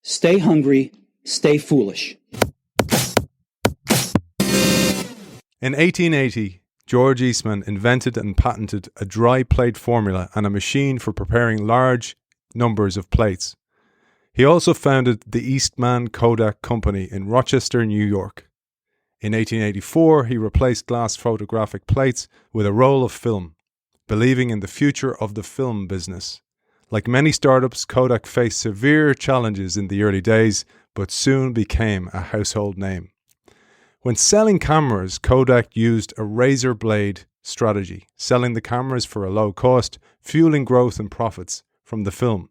Stay hungry, stay foolish. In 1880, George Eastman invented and patented a dry plate formula and a machine for preparing large numbers of plates. He also founded the Eastman Kodak Company in Rochester, New York. In 1884, he replaced glass photographic plates with a roll of film, believing in the future of the film business. Like many startups, Kodak faced severe challenges in the early days, but soon became a household name. When selling cameras, Kodak used a razor blade strategy, selling the cameras for a low cost, fueling growth and profits from the film.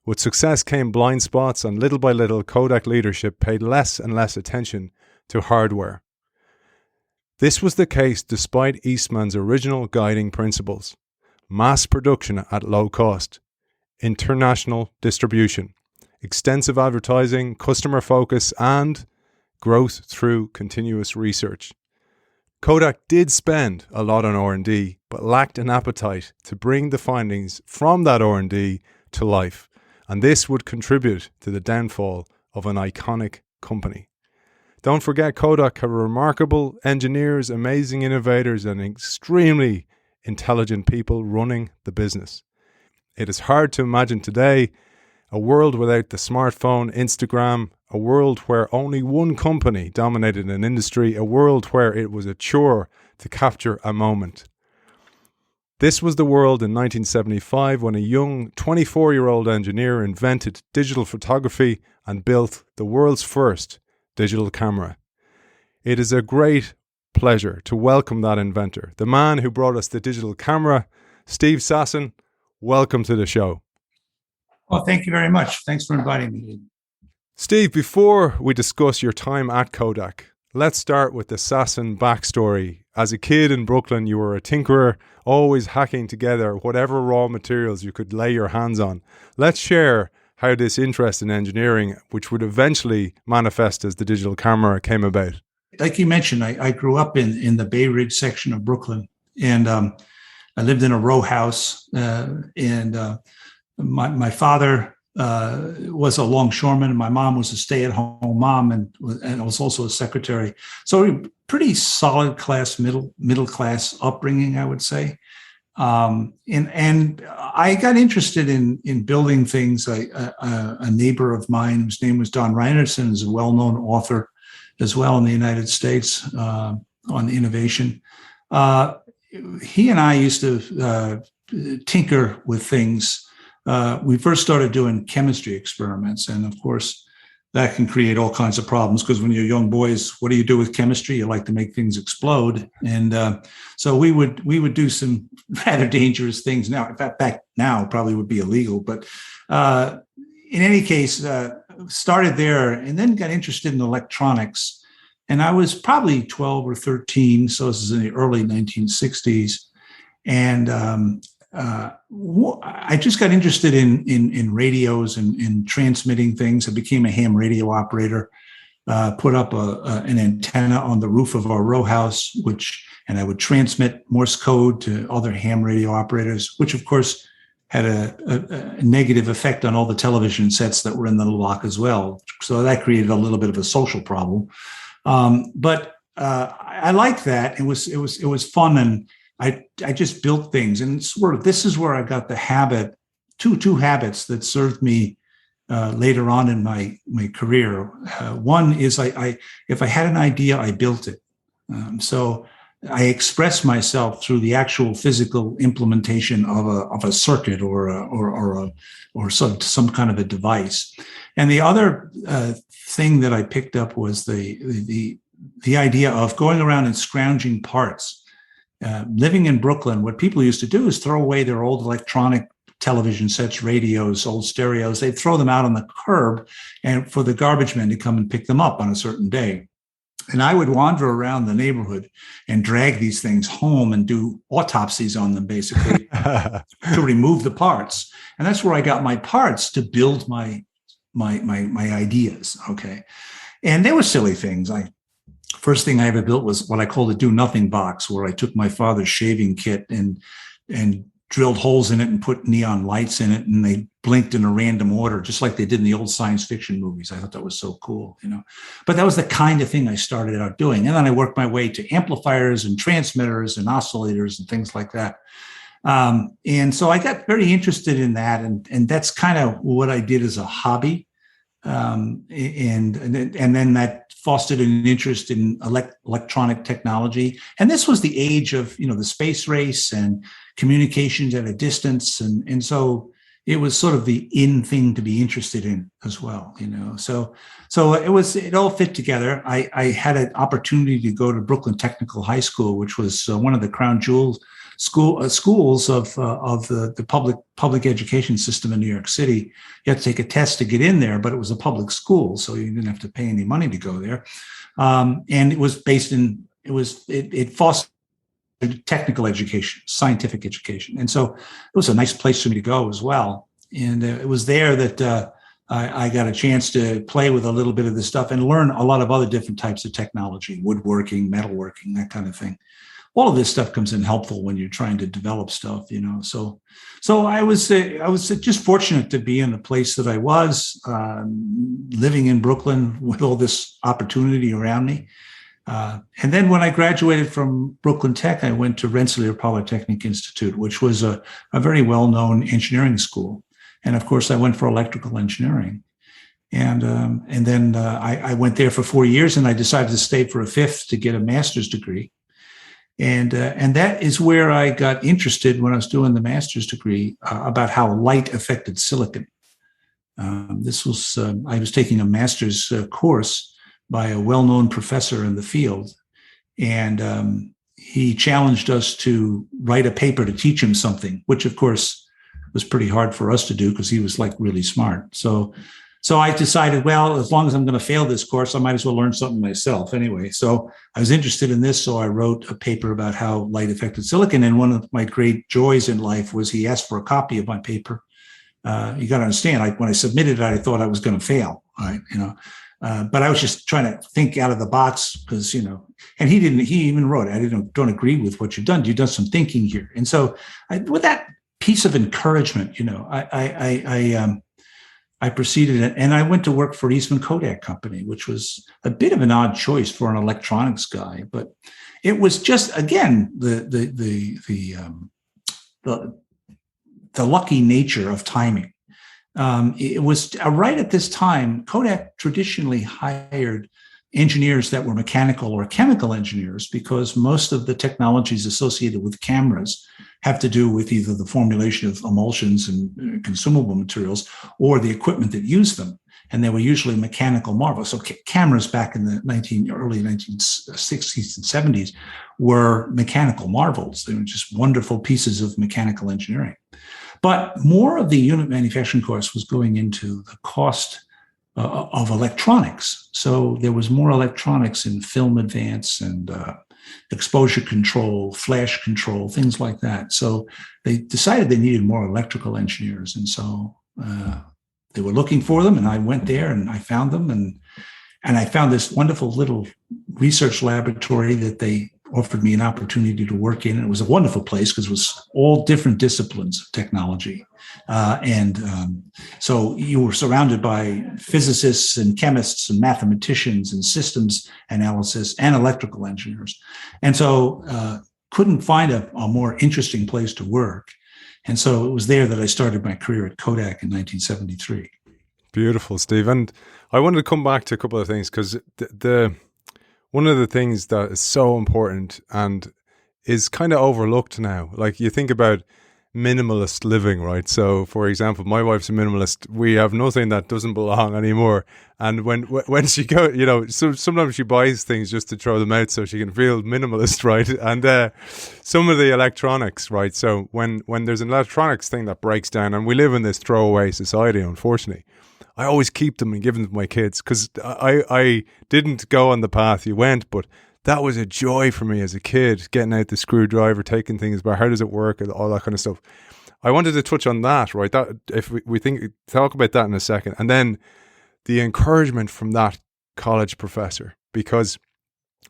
With success came blind spots, and little by little, Kodak leadership paid less and less attention to hardware. This was the case despite Eastman's original guiding principles: mass production at low cost, international distribution, extensive advertising, customer focus, and growth through continuous research. Kodak did spend a lot on R&D, but lacked an appetite to bring the findings from that R&D to life, and this would contribute to the downfall of an iconic company. Don't forget, Kodak have remarkable engineers, amazing innovators, and extremely intelligent people running the business. It is hard to imagine today a world without the smartphone, Instagram, a world where only one company dominated an industry, a world where it was a chore to capture a moment. This was the world in 1975 when a young 24-year-old engineer invented digital photography and built the world's first digital camera. It is a great pleasure to welcome that inventor, the man who brought us the digital camera, Steve Sasson. Welcome to the show. Well, thank you very much. Thanks for inviting me. Steve, before we discuss your time at Kodak, let's start with the Sasson backstory. As a kid in Brooklyn, you were a tinkerer, always hacking together whatever raw materials you could lay your hands on. Let's share how this interest in engineering, which would eventually manifest as the digital camera, came about. Like you mentioned, I grew up in the Bay Ridge section of Brooklyn, and I lived in a row house, and my father was a longshoreman, and my mom was a stay-at-home mom, and was also a secretary. So pretty solid class, middle class upbringing, I would say. And I got interested in building things. A neighbor of mine, whose name was Don Reinerson, is a well-known author as well in the United States on innovation. He and I used to tinker with things. We first started doing chemistry experiments, and of course, that can create all kinds of problems because when you're young boys, what do you do with chemistry? You like to make things explode, and so we would do some rather dangerous things. Now, in fact, back now probably would be illegal, but in any case, started there, and then got interested in electronics. And I was probably 12 or 13, so this is in the early 1960s, and I just got interested in radios and in transmitting things. I became a ham radio operator, put up an antenna on the roof of our row house, and I would transmit Morse code to other ham radio operators, which of course had a negative effect on all the television sets that were in the block as well. So that created a little bit of a social problem. But I liked that. It was fun, and I just built things, and this is where I got the habit, two habits that served me later on in my career. One is if I had an idea, I built it. So I express myself through the actual physical implementation of a circuit or some kind of a device. And the other thing that I picked up was the idea of going around and scrounging parts. Living in Brooklyn, what people used to do is throw away their old electronic television sets, radios, old stereos. They'd throw them out on the curb and for the garbage men to come and pick them up on a certain day. And I would wander around the neighborhood and drag these things home and do autopsies on them, basically, to remove the parts. And that's where I got my parts to build my ideas. Okay. And they were silly things. First thing I ever built was what I called a do-nothing box, where I took my father's shaving kit and drilled holes in it and put neon lights in it, and they blinked in a random order, just like they did in the old science fiction movies. I thought that was so cool, But that was the kind of thing I started out doing. And then I worked my way to amplifiers and transmitters and oscillators and things like that. And so I got very interested in that. And that's kind of what I did as a hobby. And then that fostered an interest in electronic technology. And this was the age of, the space race and communications at a distance. And so it was sort of the in thing to be interested in as well, So it all fit together. I had an opportunity to go to Brooklyn Technical High School, which was one of the crown jewels schools of the public education system in New York City. You had to take a test to get in there, but it was a public school, so you didn't have to pay any money to go there. And it was based in it fostered technical education, scientific education, and so it was a nice place for me to go as well. And it was there that I got a chance to play with a little bit of this stuff and learn a lot of other different types of technology, woodworking, metalworking, that kind of thing. All of this stuff comes in helpful when you're trying to develop stuff, So I was just fortunate to be in the place that I was, living in Brooklyn with all this opportunity around me. And then when I graduated from Brooklyn Tech, I went to Rensselaer Polytechnic Institute, which was a very well-known engineering school. And of course, I went for electrical engineering. And then I went there for 4 years, and I decided to stay for a fifth to get a master's degree. And that is where I got interested when I was doing the master's degree about how light affected silicon. I was taking a master's course by a well-known professor in the field, and he challenged us to write a paper to teach him something, which of course was pretty hard for us to do because he was like really smart. So I decided, well, as long as I'm going to fail this course, I might as well learn something myself anyway. So I was interested in this. So I wrote a paper about how light affected silicon. And one of my great joys in life was he asked for a copy of my paper. You got to understand, when I submitted it, I thought I was going to fail, right? But I was just trying to think out of the box because, and he even wrote, I don't agree with what you've done. You've done some thinking here. And so with that piece of encouragement, I proceeded and I went to work for Eastman Kodak Company, which was a bit of an odd choice for an electronics guy, but it was just, again, the lucky nature of timing. It was right at this time, Kodak traditionally hired engineers that were mechanical or chemical engineers because most of the technologies associated with cameras have to do with either the formulation of emulsions and consumable materials or the equipment that use them. And they were usually mechanical marvels. So cameras back in the early 1960s and 70s were mechanical marvels. They were just wonderful pieces of mechanical engineering. But more of the unit manufacturing course was going into the cost of electronics. So there was more electronics in film advance and exposure control, flash control, things like that. So they decided they needed more electrical engineers. And so they were looking for them, and I went there and I found them. And I found this wonderful little research laboratory that they offered me an opportunity to work in. And it was a wonderful place because it was all different disciplines of technology. So you were surrounded by physicists and chemists and mathematicians and systems analysis and electrical engineers. And so couldn't find a more interesting place to work. And so it was there that I started my career at Kodak in 1973. Beautiful, Steve. And I wanted to come back to a couple of things because one of the things that is so important and is kind of overlooked now, like you think about minimalist living, right? So, for example, my wife's a minimalist. We have nothing that doesn't belong anymore. And when she goes, so sometimes she buys things just to throw them out so she can feel minimalist, right? And some of the electronics, right? So when there's an electronics thing that breaks down, and we live in this throwaway society, unfortunately, I always keep them and give them to my kids because I didn't go on the path you went, but that was a joy for me as a kid, getting out the screwdriver, taking things about how does it work and all that kind of stuff. I wanted to touch on that, right? That if we talk about that in a second, and then the encouragement from that college professor, because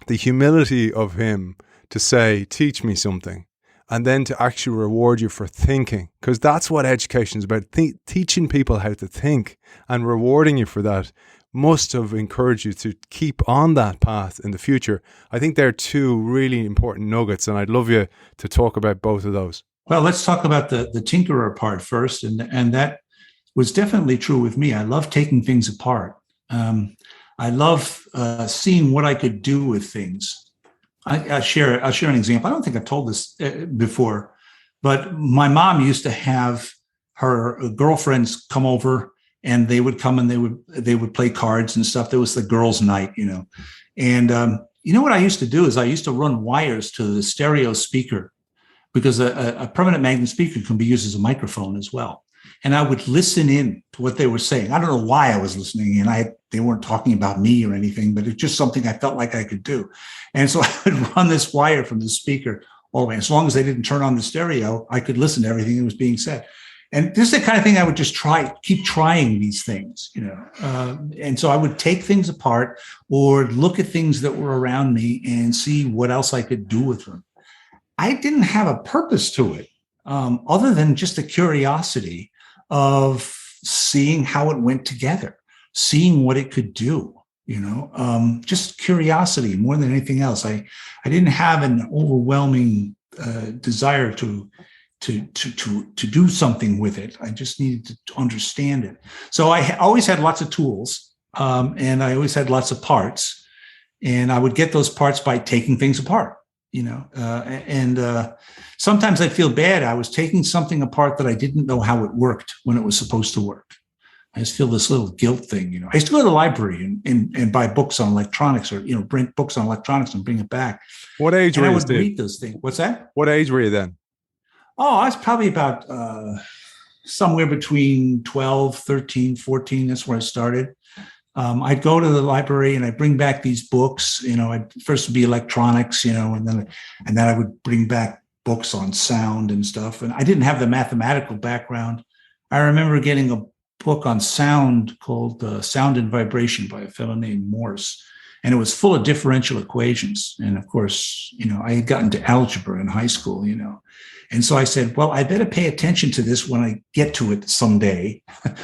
the humility of him to say, teach me something. and then to actually reward you for thinking, because that's what education is about. Teaching people how to think and rewarding you for that must have encouraged you to keep on that path in the future. I think they're two really important nuggets, and I'd love you to talk about both of those. Well, let's talk about the tinkerer part first, and that was definitely true with me. I love taking things apart. I love seeing what I could do with things. I'll share an example. I don't think I've told this before, but my mom used to have her girlfriends come over, and they would come and they would play cards and stuff. There was the girls' night, And what I used to do is I used to run wires to the stereo speaker, because a permanent magnet speaker can be used as a microphone as well. And I would listen in to what they were saying. I don't know why I was listening in. They weren't talking about me or anything, but it's just something I felt like I could do. And so I would run this wire from the speaker all the way. As long as they didn't turn on the stereo, I could listen to everything that was being said. And this is the kind of thing I would just keep trying these things, And so I would take things apart or look at things that were around me and see what else I could do with them. I didn't have a purpose to it, other than just a curiosity of seeing how it went together, seeing what it could do, just curiosity more than anything else. I didn't have an overwhelming desire to do something with it. I just needed to understand it. So I always had lots of tools, and I always had lots of parts, and I would get those parts by taking things apart. Sometimes I feel bad. I was taking something apart that I didn't know how it worked when it was supposed to work. I just feel this little guilt thing, I used to go to the library and buy books on electronics, or, print books on electronics and bring it back. What age were you? I would read those things. What's that? What age were you then? Oh, I was probably about somewhere between 12, 13, 14. That's where I started. I'd go to the library and I'd bring back these books. I'd first be electronics, and then I would bring back books on sound and stuff. And I didn't have the mathematical background. I remember getting a book on sound called Sound and Vibration by a fellow named Morse. And it was full of differential equations. And of course, I had gotten to algebra in high school, And so I said, well, I better pay attention to this when I get to it someday,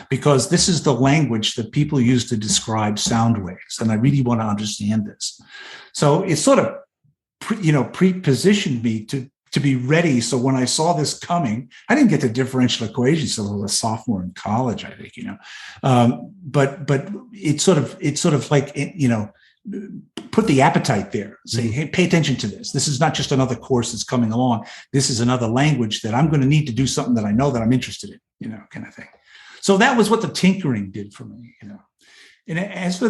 because this is the language that people use to describe sound waves. And I really want to understand this. So it sort of, pre-positioned me to be ready. So when I saw this coming, I didn't get to differential equations until I was a sophomore in college, I think, but it's sort of like, put the appetite there. Say, hey, pay attention to this. This is not just another course that's coming along. This is another language that I'm going to need to do something that I know that I'm interested in, kind of thing. So that was what the tinkering did for me, And as for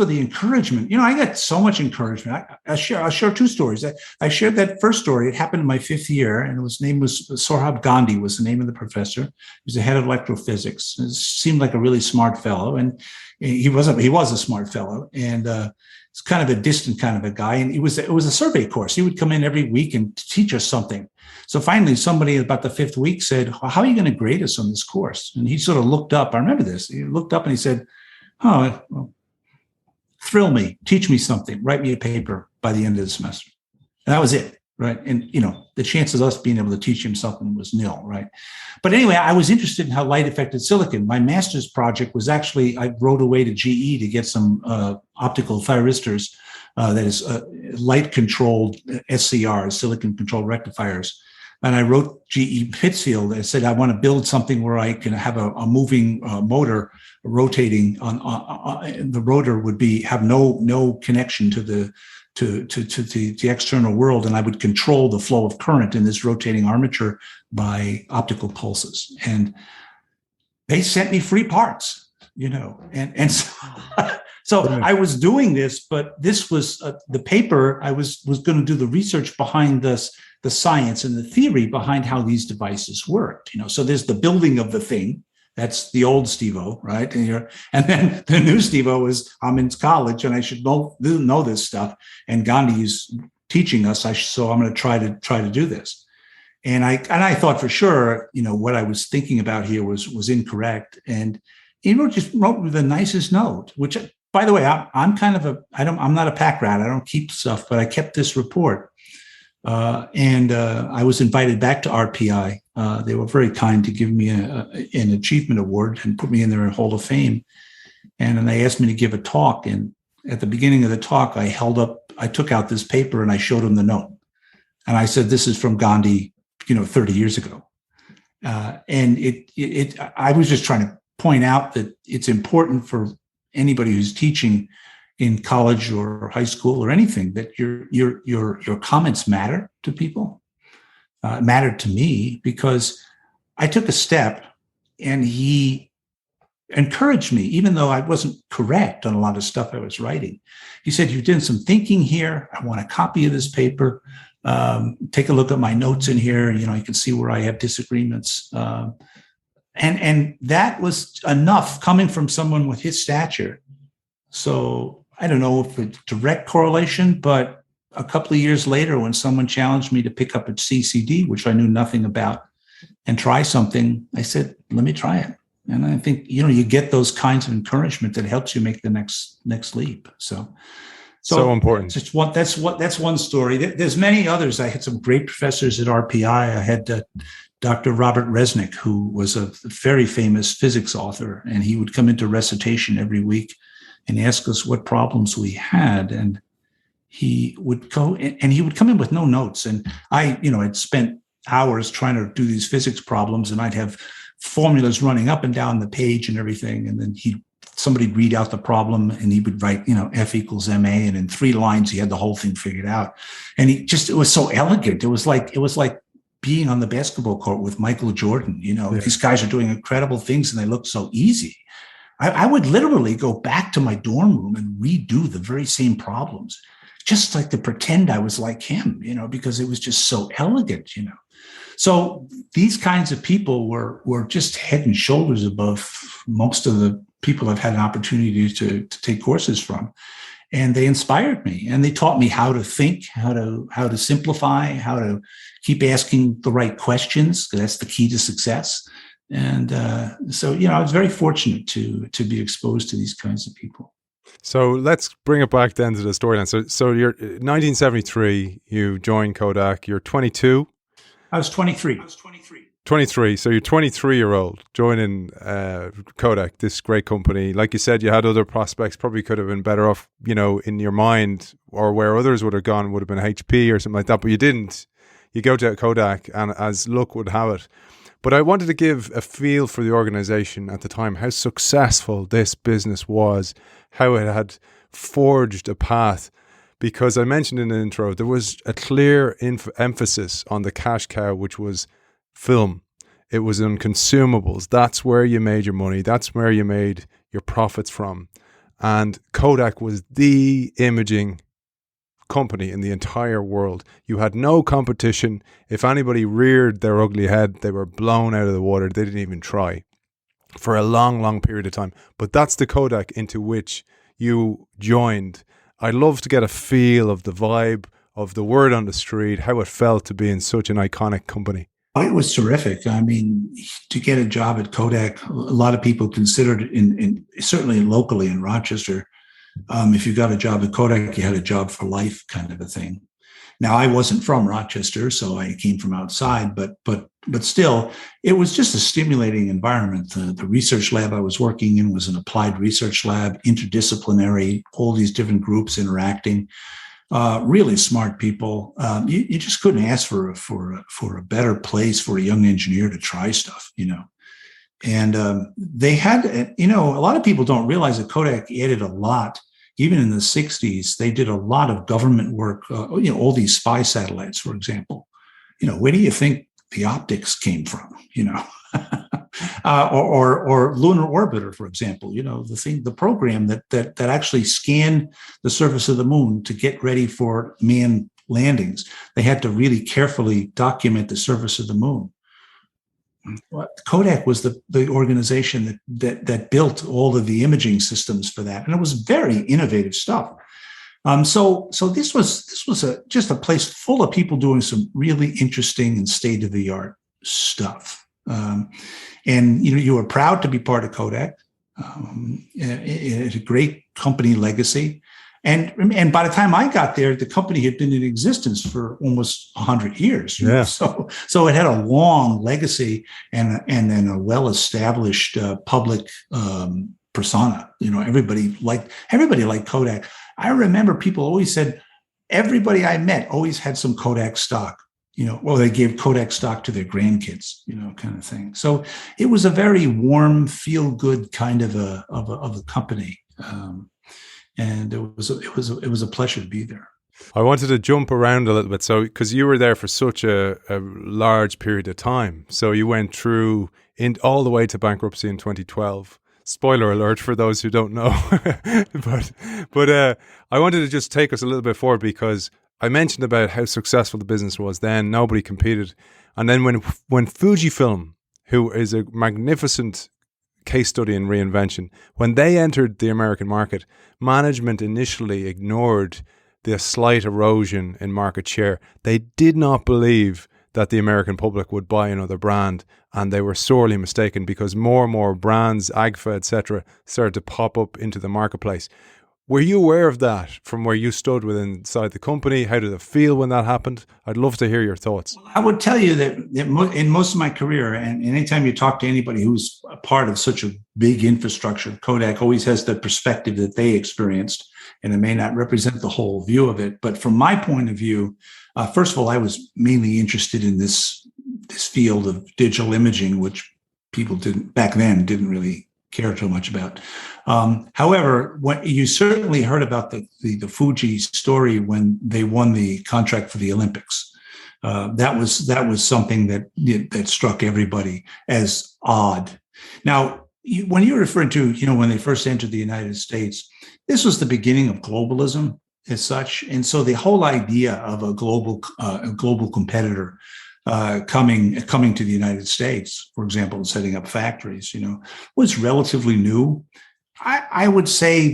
the encouragement, I got so much encouragement. I'll share two stories. I shared that first story. It happened in my fifth year, and his name was Saurabh Gandhi was the name of the professor. He was the head of electrophysics. It seemed like a really smart fellow, and he was a smart fellow, and it's kind of a distant kind of a guy. And it was a survey course. He would come in every week and teach us something. So finally, somebody about the fifth week said, well, how are you going to grade us on this course? And he sort of looked up. I remember this. He looked up and he said, oh, well, thrill me, teach me something, write me a paper by the end of the semester. And that was it, right? And, the chances of us being able to teach him something was nil, right? But anyway, I was interested in how light affected silicon. My master's project was actually, I wrote away to GE to get some optical thyristors, that is light-controlled SCRs, silicon-controlled rectifiers. And I wrote GE Pittsfield. I said, I want to build something where I can have a moving motor rotating on the rotor would have no connection to the external world, and I would control the flow of current in this rotating armature by optical pulses. And they sent me free parts, and so I was doing this, but this was the paper. I was going to do the research behind this, the science and the theory behind how these devices worked. So there's the building of the thing. That's the old Steve-O, right? And then the new Steve-O is I'm in college and I should know this stuff. And Gandhi is teaching us, so I'm going to try to do this. And I thought for sure, what I was thinking about here was incorrect. And he just wrote me the nicest note, which, by the way, I'm not a pack rat. I don't keep stuff, but I kept this report. And I was invited back to RPI. They were very kind to give me an achievement award and put me in their Hall of Fame. And then they asked me to give a talk. And at the beginning of the talk, I took out this paper and I showed them the note. And I said, this is from Gandhi, 30 years ago. And I was just trying to point out that it's important for anybody who's teaching in college or high school or anything that your comments matter to people. Mattered to me because I took a step and he encouraged me, even though I wasn't correct on a lot of stuff I was writing. He said, you've done some thinking here. I want a copy of this paper. Take a look at my notes in here. You can see where I have disagreements. And that was enough coming from someone with his stature. So I don't know if it's direct correlation, but a couple of years later, when someone challenged me to pick up a CCD, which I knew nothing about, and try something, I said, let me try it. And I think, you get those kinds of encouragement that helps you make the next leap. So important. That's one story. There's many others. I had some great professors at RPI. I had Dr. Robert Resnick, who was a very famous physics author, and he would come into recitation every week and ask us what problems we had. And he would come in with no notes. And I, had spent hours trying to do these physics problems, and I'd have formulas running up and down the page and everything. And then somebody'd read out the problem and he would write, F equals MA. And in 3 lines, he had the whole thing figured out. And it was so elegant. It was like being on the basketball court with Michael Jordan. These guys are doing incredible things and they look so easy. I would literally go back to my dorm room and redo the very same problems, just like to pretend I was like him, because it was just so elegant, So these kinds of people were just head and shoulders above most of the people I've had an opportunity to take courses from. And they inspired me, and they taught me how to think, how to simplify, how to keep asking the right questions, because that's the key to success. And so, I was very fortunate to be exposed to these kinds of people. So let's bring it back then to the storyline. So you're 1973, you joined Kodak, you're 22. I was 23. 23. So you're 23-year-old joining Kodak, this great company. Like you said, you had other prospects, probably could have been better off, in your mind, or where others would have gone would have been HP or something like that, but you didn't. You go to Kodak, and as luck would have it. But I wanted to give a feel for the organization at the time, how successful this business was, how it had forged a path. Because I mentioned in the intro, there was a clear emphasis on the cash cow, which was film. It was on consumables. That's where you made your money. That's where you made your profits from. And Kodak was the imaging company in the entire world. You had no competition. If anybody reared their ugly head, they were blown out of the water. They didn't even try for a long, long period of time. But that's the Kodak into which you joined. I'd love to get a feel of the vibe, of the word on the street, how it felt to be in such an iconic company. It was terrific. I mean, to get a job at Kodak, a lot of people considered in certainly locally in Rochester, if you got a job at Kodak, you had a job for life kind of a thing. Now, I wasn't from Rochester, so I came from outside, but still, it was just a stimulating environment. The research lab I was working in was an applied research lab, interdisciplinary, all these different groups interacting. Really smart people. You just couldn't ask for a better place for a young engineer to try stuff, And they had, a lot of people don't realize that Kodak added a lot. Even in the 60s, they did a lot of government work, all these spy satellites, for example. Where do you think the optics came from, or Lunar Orbiter, for example, the program that actually scanned the surface of the moon to get ready for manned landings. They had to really carefully document the surface of the moon. Kodak was the organization that built all of the imaging systems for that, and it was very innovative stuff. So this was just a place full of people doing some really interesting and state of the art stuff. And you were proud to be part of Kodak. It's a great company legacy, And by the time I got there, the company had been in existence for almost 100 years. Yeah. So it had a long legacy and then a well-established public persona. Everybody liked Kodak. I remember people always said, everybody I met always had some Kodak stock. Or they gave Kodak stock to their grandkids, kind of thing. So it was a very warm, feel-good kind of a company, and it was a pleasure to be there. I wanted to jump around a little bit, so because you were there for such a large period of time, so you went through all the way to bankruptcy in 2012. Spoiler alert for those who don't know, but I wanted to just take us a little bit forward because I mentioned about how successful the business was then. Nobody competed. And then when Fujifilm, who is a magnificent case study in reinvention, when they entered the American market, management initially ignored the slight erosion in market share. They did not believe that the American public would buy another brand, and they were sorely mistaken because more and more brands, Agfa, etc., started to pop up into the marketplace. Were you aware of that from where you stood inside the company? How did it feel when that happened? I'd love to hear your thoughts. I would tell you that in most of my career, and anytime you talk to anybody who's a part of such a big infrastructure, Kodak always has the perspective that they experienced, and it may not represent the whole view of it. But from my point of view, first of all, I was mainly interested in this field of digital imaging, which people didn't really care too much about. However, what you certainly heard about the Fuji story when they won the contract for the Olympics. That was something that struck everybody as odd. Now, when you're referring to, when they first entered the United States, this was the beginning of globalism as such, and so the whole idea of a global competitor coming to the United States, for example, and setting up factories, was relatively new. I would say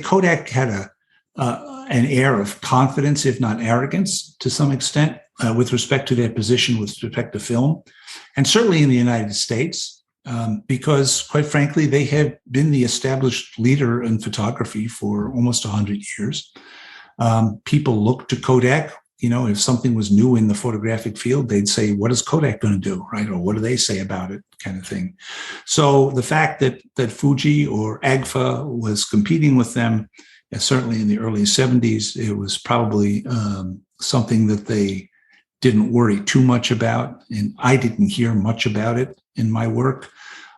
Kodak had an air of confidence, if not arrogance, to some extent, with respect to their position with respect to film, and certainly in the United States, because, quite frankly, they have been the established leader in photography for almost 100 years. People look to Kodak. If something was new in the photographic field, they'd say, what is Kodak going to do, right? Or what do they say about it, kind of thing. So the fact that Fuji or Agfa was competing with them, certainly in the early 70s, it was probably something that they didn't worry too much about. And I didn't hear much about it in my work.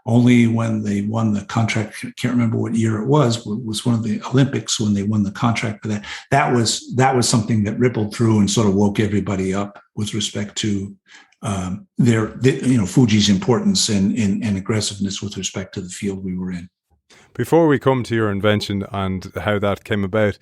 Only when they won the contract, I can't remember what year it was one of the Olympics when they won the contract for that. That was something that rippled through and sort of woke everybody up with respect to Fuji's importance and aggressiveness with respect to the field we were in. Before we come to your invention and how that came about,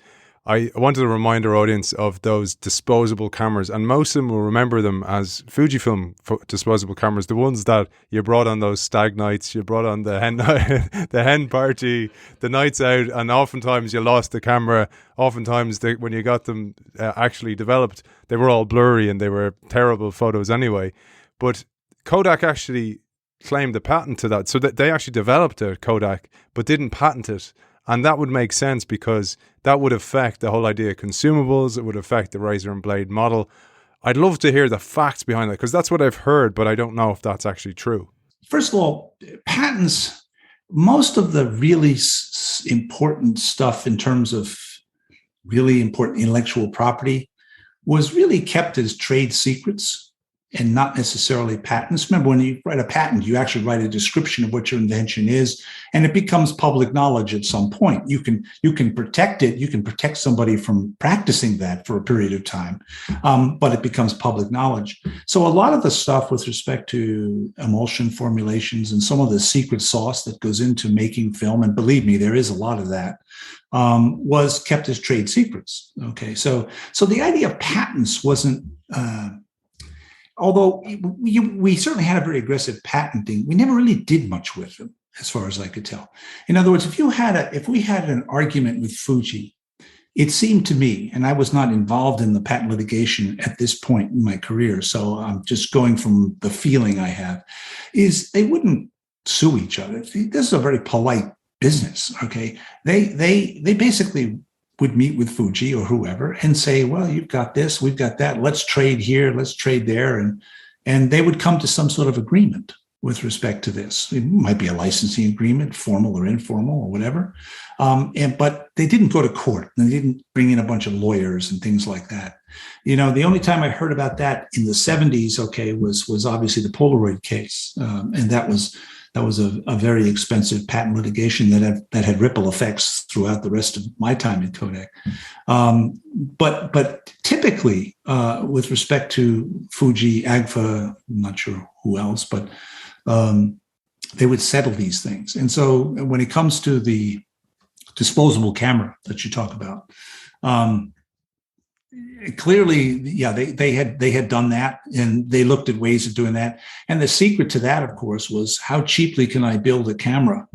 I wanted to remind our audience of those disposable cameras, and most of them will remember them as Fujifilm disposable cameras, the ones that you brought on those stag nights, you brought on the hen party, the nights out, and oftentimes you lost the camera. Oftentimes when you got them actually developed, they were all blurry and they were terrible photos anyway. But Kodak actually claimed the patent to that, so that they actually developed a Kodak but didn't patent it. And that would make sense because that would affect the whole idea of consumables. It would affect the razor and blade model. I'd love to hear the facts behind that because that's what I've heard, but I don't know if that's actually true. First of all, patents, most of the really important stuff in terms of really important intellectual property was really kept as trade secrets and not necessarily patents. Remember, when you write a patent, you actually write a description of what your invention is, and it becomes public knowledge at some point. You can protect it. You can protect somebody from practicing that for a period of time, but it becomes public knowledge. So a lot of the stuff with respect to emulsion formulations and some of the secret sauce that goes into making film, and believe me, there is a lot of that, was kept as trade secrets. Okay, so the idea of patents wasn't. Although we certainly had a very aggressive patenting, we never really did much with them, as far as I could tell. In other words, if we had an argument with Fuji, it seemed to me, and I was not involved in the patent litigation at this point in my career, so I'm just going from the feeling I have, is they wouldn't sue each other. This is a very polite business. Okay, they basically would meet with Fuji or whoever and say, well, you've got this, we've got that. Let's trade here, let's trade there, and they would come to some sort of agreement with respect to this. It might be a licensing agreement, formal or informal or whatever. But they didn't go to court. They didn't bring in a bunch of lawyers and things like that. The only time I heard about that in the 70s, was obviously the Polaroid case. And that was a very expensive patent litigation that had ripple effects throughout the rest of my time in Kodak. But typically, with respect to Fuji, Agfa, I'm not sure who else, but they would settle these things. And so when it comes to the disposable camera that you talk about, clearly, yeah, they had done that, and they looked at ways of doing that. And the secret to that, of course, was how cheaply can I build a camera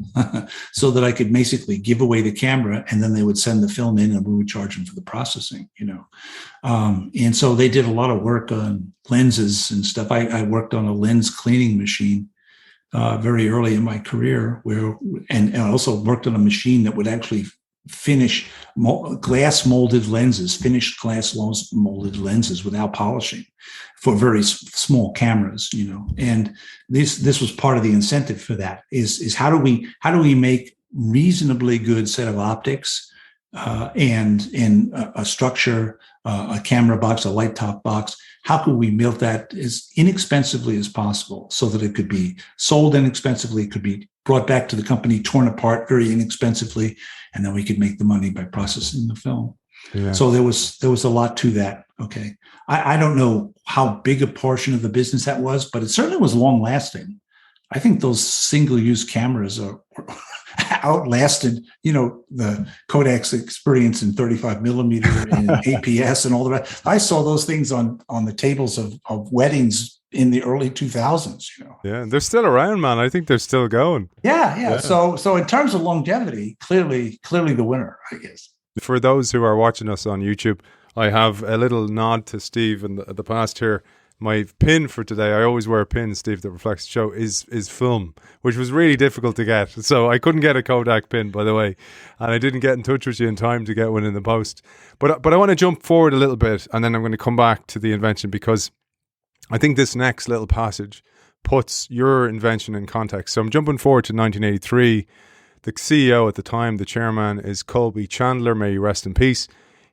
so that I could basically give away the camera, and then they would send the film in, and we would charge them for the processing. And so they did a lot of work on lenses and stuff. I worked on a lens cleaning machine very early in my career, and I also worked on a machine that would actually finish glass molded lenses, finished glass molded lenses without polishing for very small cameras, and this was part of the incentive for that is how do we make reasonably good set of optics and a structure, a camera box, a light top box. How could we build that as inexpensively as possible so that it could be sold inexpensively, could be brought back to the company, torn apart very inexpensively, and then we could make the money by processing the film. Yeah. So there was a lot to that. Okay. I don't know how big a portion of the business that was, but it certainly was long lasting. I think those single-use cameras are outlasted, the Kodak's experience in 35 millimeter and APS and all the rest. I saw those things on the tables of weddings in the early 2000s. Yeah, they're still around, man. I think they're still going. Yeah. So in terms of longevity, clearly the winner, I guess. For those who are watching us on YouTube, I have a little nod to Steve in the past here. My pin for today, I always wear a pin, Steve, that reflects the show, is film, which was really difficult to get. So I couldn't get a Kodak pin, by the way, and I didn't get in touch with you in time to get one in the post. But I want to jump forward a little bit, and then I'm going to come back to the invention, because I think this next little passage puts your invention in context. So I'm jumping forward to 1983. The CEO at the time, the chairman, is Colby Chandler, may he rest in peace.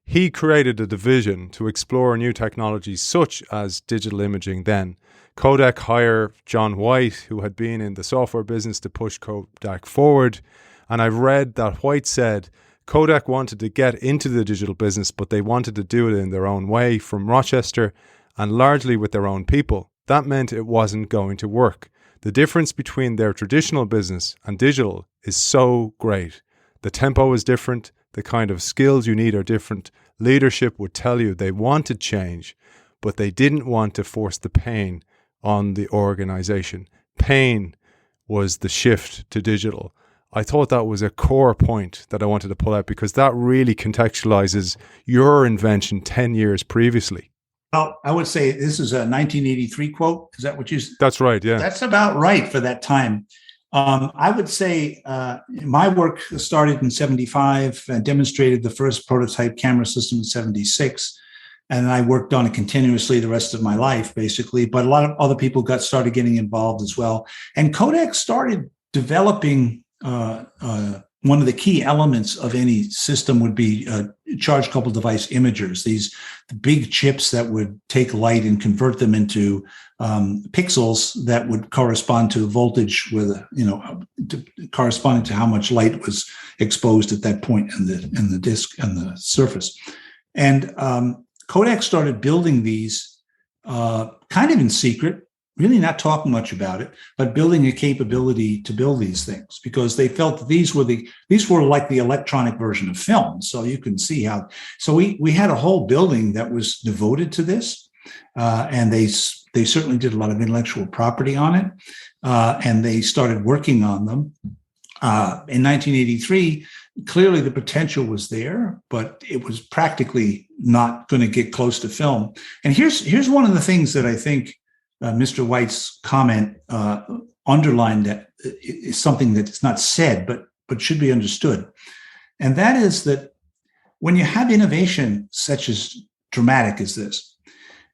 He created a division to explore new technologies such as digital imaging then. Kodak hired John White, who had been in the software business, to push Kodak forward. And I've read that White said Kodak wanted to get into the digital business, but they wanted to do it in their own way from Rochester and largely with their own people. That meant it wasn't going to work. The difference between their traditional business and digital is so great. The tempo is different. The kind of skills you need are different. Leadership would tell you they wanted change, but they didn't want to force the pain on the organization. Pain was the shift to digital. I thought that was a core point that I wanted to pull out, because that really contextualizes your invention 10 years previously. Well, I would say this is a 1983 quote. Is that what you said? That's right, yeah. That's about right for that time. I would say my work started in 75 and demonstrated the first prototype camera system in 76. And I worked on it continuously the rest of my life, basically. But a lot of other people started getting involved as well. And Kodak started developing one of the key elements of any system would be charge coupled device imagers, these big chips that would take light and convert them into pixels that would correspond to voltage corresponding to how much light was exposed at that point in the disk and the surface. And Kodak started building these kind of in secret, really not talking much about it, but building a capability to build these things, because they felt that these were like the electronic version of film. So you can see how. So we had a whole building that was devoted to this, and they certainly did a lot of intellectual property on it, and they started working on them. In 1983, clearly the potential was there, but it was practically not going to get close to film. And here's one of the things that I think Mr. White's comment underlined, that is something that's not said, but but should be understood. And that is that when you have innovation such as dramatic as this,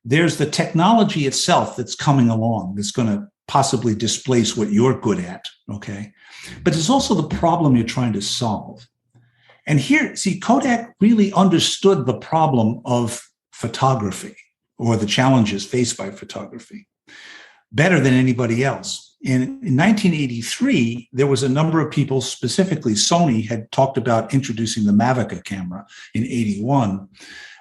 there's the technology itself that's coming along that's going to possibly displace what you're good at, okay? But there's also the problem you're trying to solve. And here, see, Kodak really understood the problem of photography or the challenges faced by photography better than anybody else. In 1983, there was a number of people, specifically Sony, had talked about introducing the Mavica camera in 81.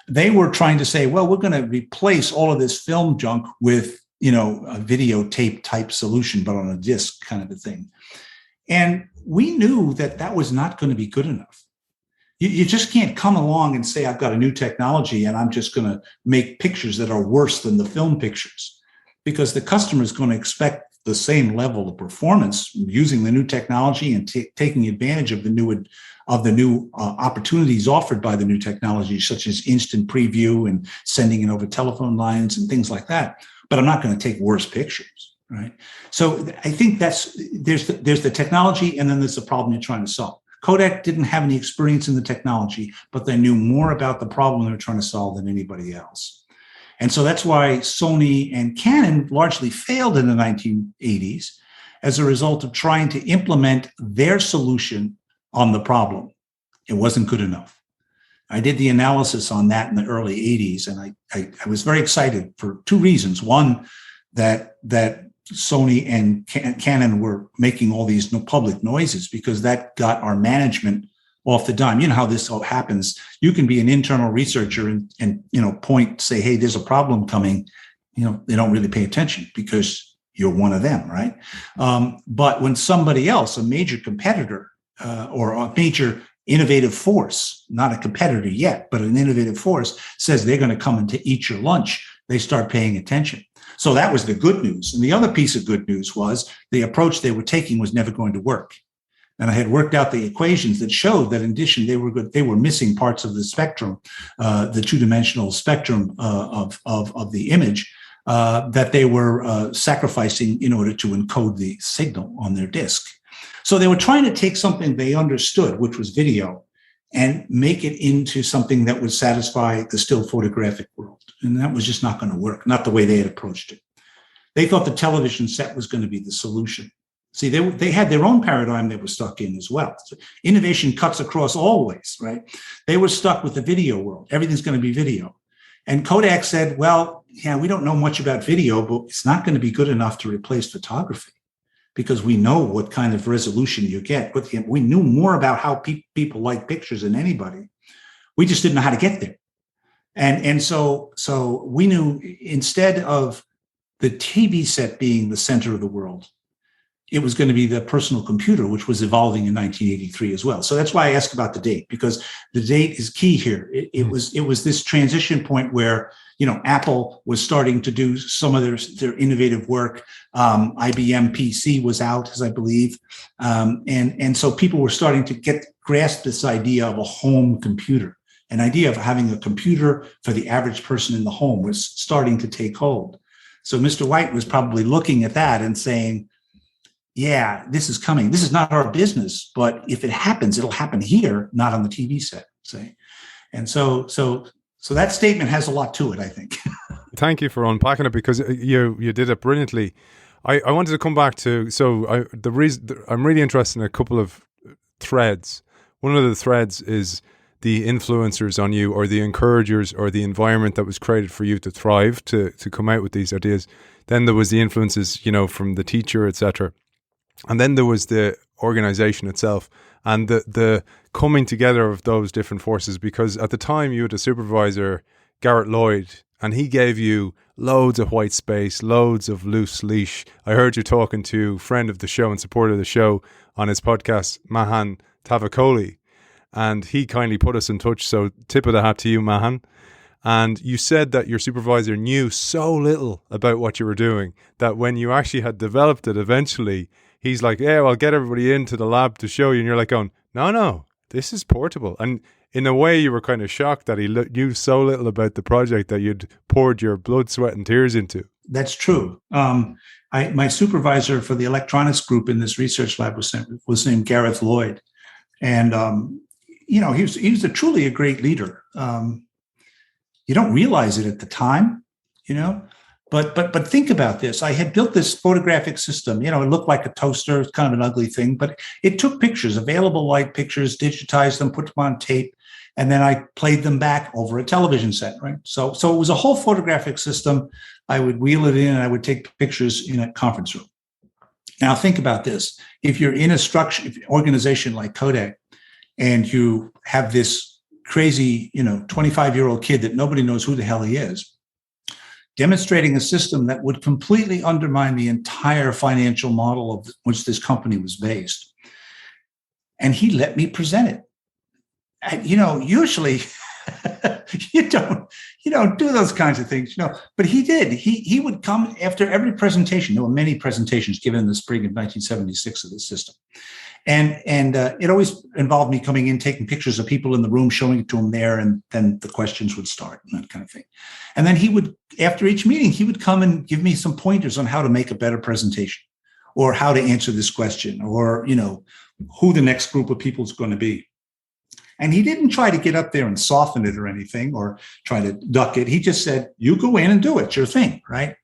They were trying to say, well, we're going to replace all of this film junk with, a videotape type solution, but on a disc kind of a thing. And we knew that that was not going to be good enough. You just can't come along and say, I've got a new technology and I'm just going to make pictures that are worse than the film pictures, because the customer is going to expect the same level of performance using the new technology and taking advantage of the new opportunities offered by the new technology, such as instant preview and sending it over telephone lines and things like that. But I'm not going to take worse pictures, right? So I think there's the technology, and then there's the problem you're trying to solve. Kodak didn't have any experience in the technology, but they knew more about the problem they were trying to solve than anybody else. And so that's why Sony and Canon largely failed in the 1980s as a result of trying to implement their solution on the problem. It wasn't good enough. I did the analysis on that in the early 80s, and I was very excited for two reasons. One, that Sony and Canon were making all these public noises, because that got our management off the dime. You know how this all happens. You can be an internal researcher and say, hey, there's a problem coming. They don't really pay attention because you're one of them, right? But when somebody else, a major competitor or a major innovative force, not a competitor yet, but an innovative force, says they're going to come and to eat your lunch, they start paying attention. So that was the good news. And the other piece of good news was the approach they were taking was never going to work. And I had worked out the equations that showed that in addition, they were missing parts of the spectrum, the two-dimensional spectrum of the image that they were sacrificing in order to encode the signal on their disk. So they were trying to take something they understood, which was video, and make it into something that would satisfy the still photographic world. And that was just not going to work, not the way they had approached it. They thought the television set was going to be the solution. See, they had their own paradigm they were stuck in as well. So innovation cuts across always, right? They were stuck with the video world. Everything's going to be video. And Kodak said, well, yeah, we don't know much about video, but it's not going to be good enough to replace photography, because we know what kind of resolution you get. But we knew more about how people like pictures than anybody. We just didn't know how to get there. And so we knew, instead of the TV set being the center of the world, it was going to be the personal computer, which was evolving in 1983 as well. So that's why I asked about the date, because the date is key here. It was this transition point where, Apple was starting to do some of their innovative work. IBM PC was out, as I believe. And so people were starting to grasp this idea of a home computer. An idea of having a computer for the average person in the home was starting to take hold. So Mr. White was probably looking at that and saying, yeah, this is coming. This is not our business, but if it happens, it'll happen here, not on the TV set, say. And so that statement has a lot to it, I think. Thank you for unpacking it, because you did it brilliantly. I wanted to come back to, the reason I'm really interested in a couple of threads. One of the threads is the influencers on you, or the encouragers, or the environment that was created for you to thrive, to come out with these ideas. Then there was the influences, from the teacher, etc. And then there was the organization itself, and the coming together of those different forces, because at the time you had a supervisor, Garrett Lloyd, and he gave you loads of white space, loads of loose leash. I heard you talking to a friend of the show and supporter of the show on his podcast, Mahan Tavakoli, and he kindly put us in touch. So tip of the hat to you, Mahan. And you said that your supervisor knew so little about what you were doing that when you actually had developed it eventually, he's like, yeah, well, I'll get everybody into the lab to show you. And you're like going, no, this is portable. And in a way, you were kind of shocked that he knew so little about the project that you'd poured your blood, sweat, and tears into. That's true. My supervisor for the electronics group in this research lab was named Gareth Lloyd. And he was truly a great leader. You don't realize it at the time, but think about this. I had built this photographic system. It looked like a toaster. It's kind of an ugly thing, but it took pictures, available light pictures, digitized them, put them on tape, and then I played them back over a television set, right? So it was a whole photographic system. I would wheel it in and I would take pictures in a conference room. Now think about this. If you're in a organization like Kodak and you have this crazy, 25-year-old kid that nobody knows who the hell he is, demonstrating a system that would completely undermine the entire financial model of which this company was based. And he let me present it. And, usually you don't do those kinds of things, but he did. He would come after every presentation. There were many presentations given in the spring of 1976 of the system. And it always involved me coming in, taking pictures of people in the room, showing it to them there, and then the questions would start and that kind of thing. And then he would, after each meeting, he would come and give me some pointers on how to make a better presentation or how to answer this question or, who the next group of people is going to be. And he didn't try to get up there and soften it or anything or try to duck it. He just said, you go in and do it. It's your thing, right?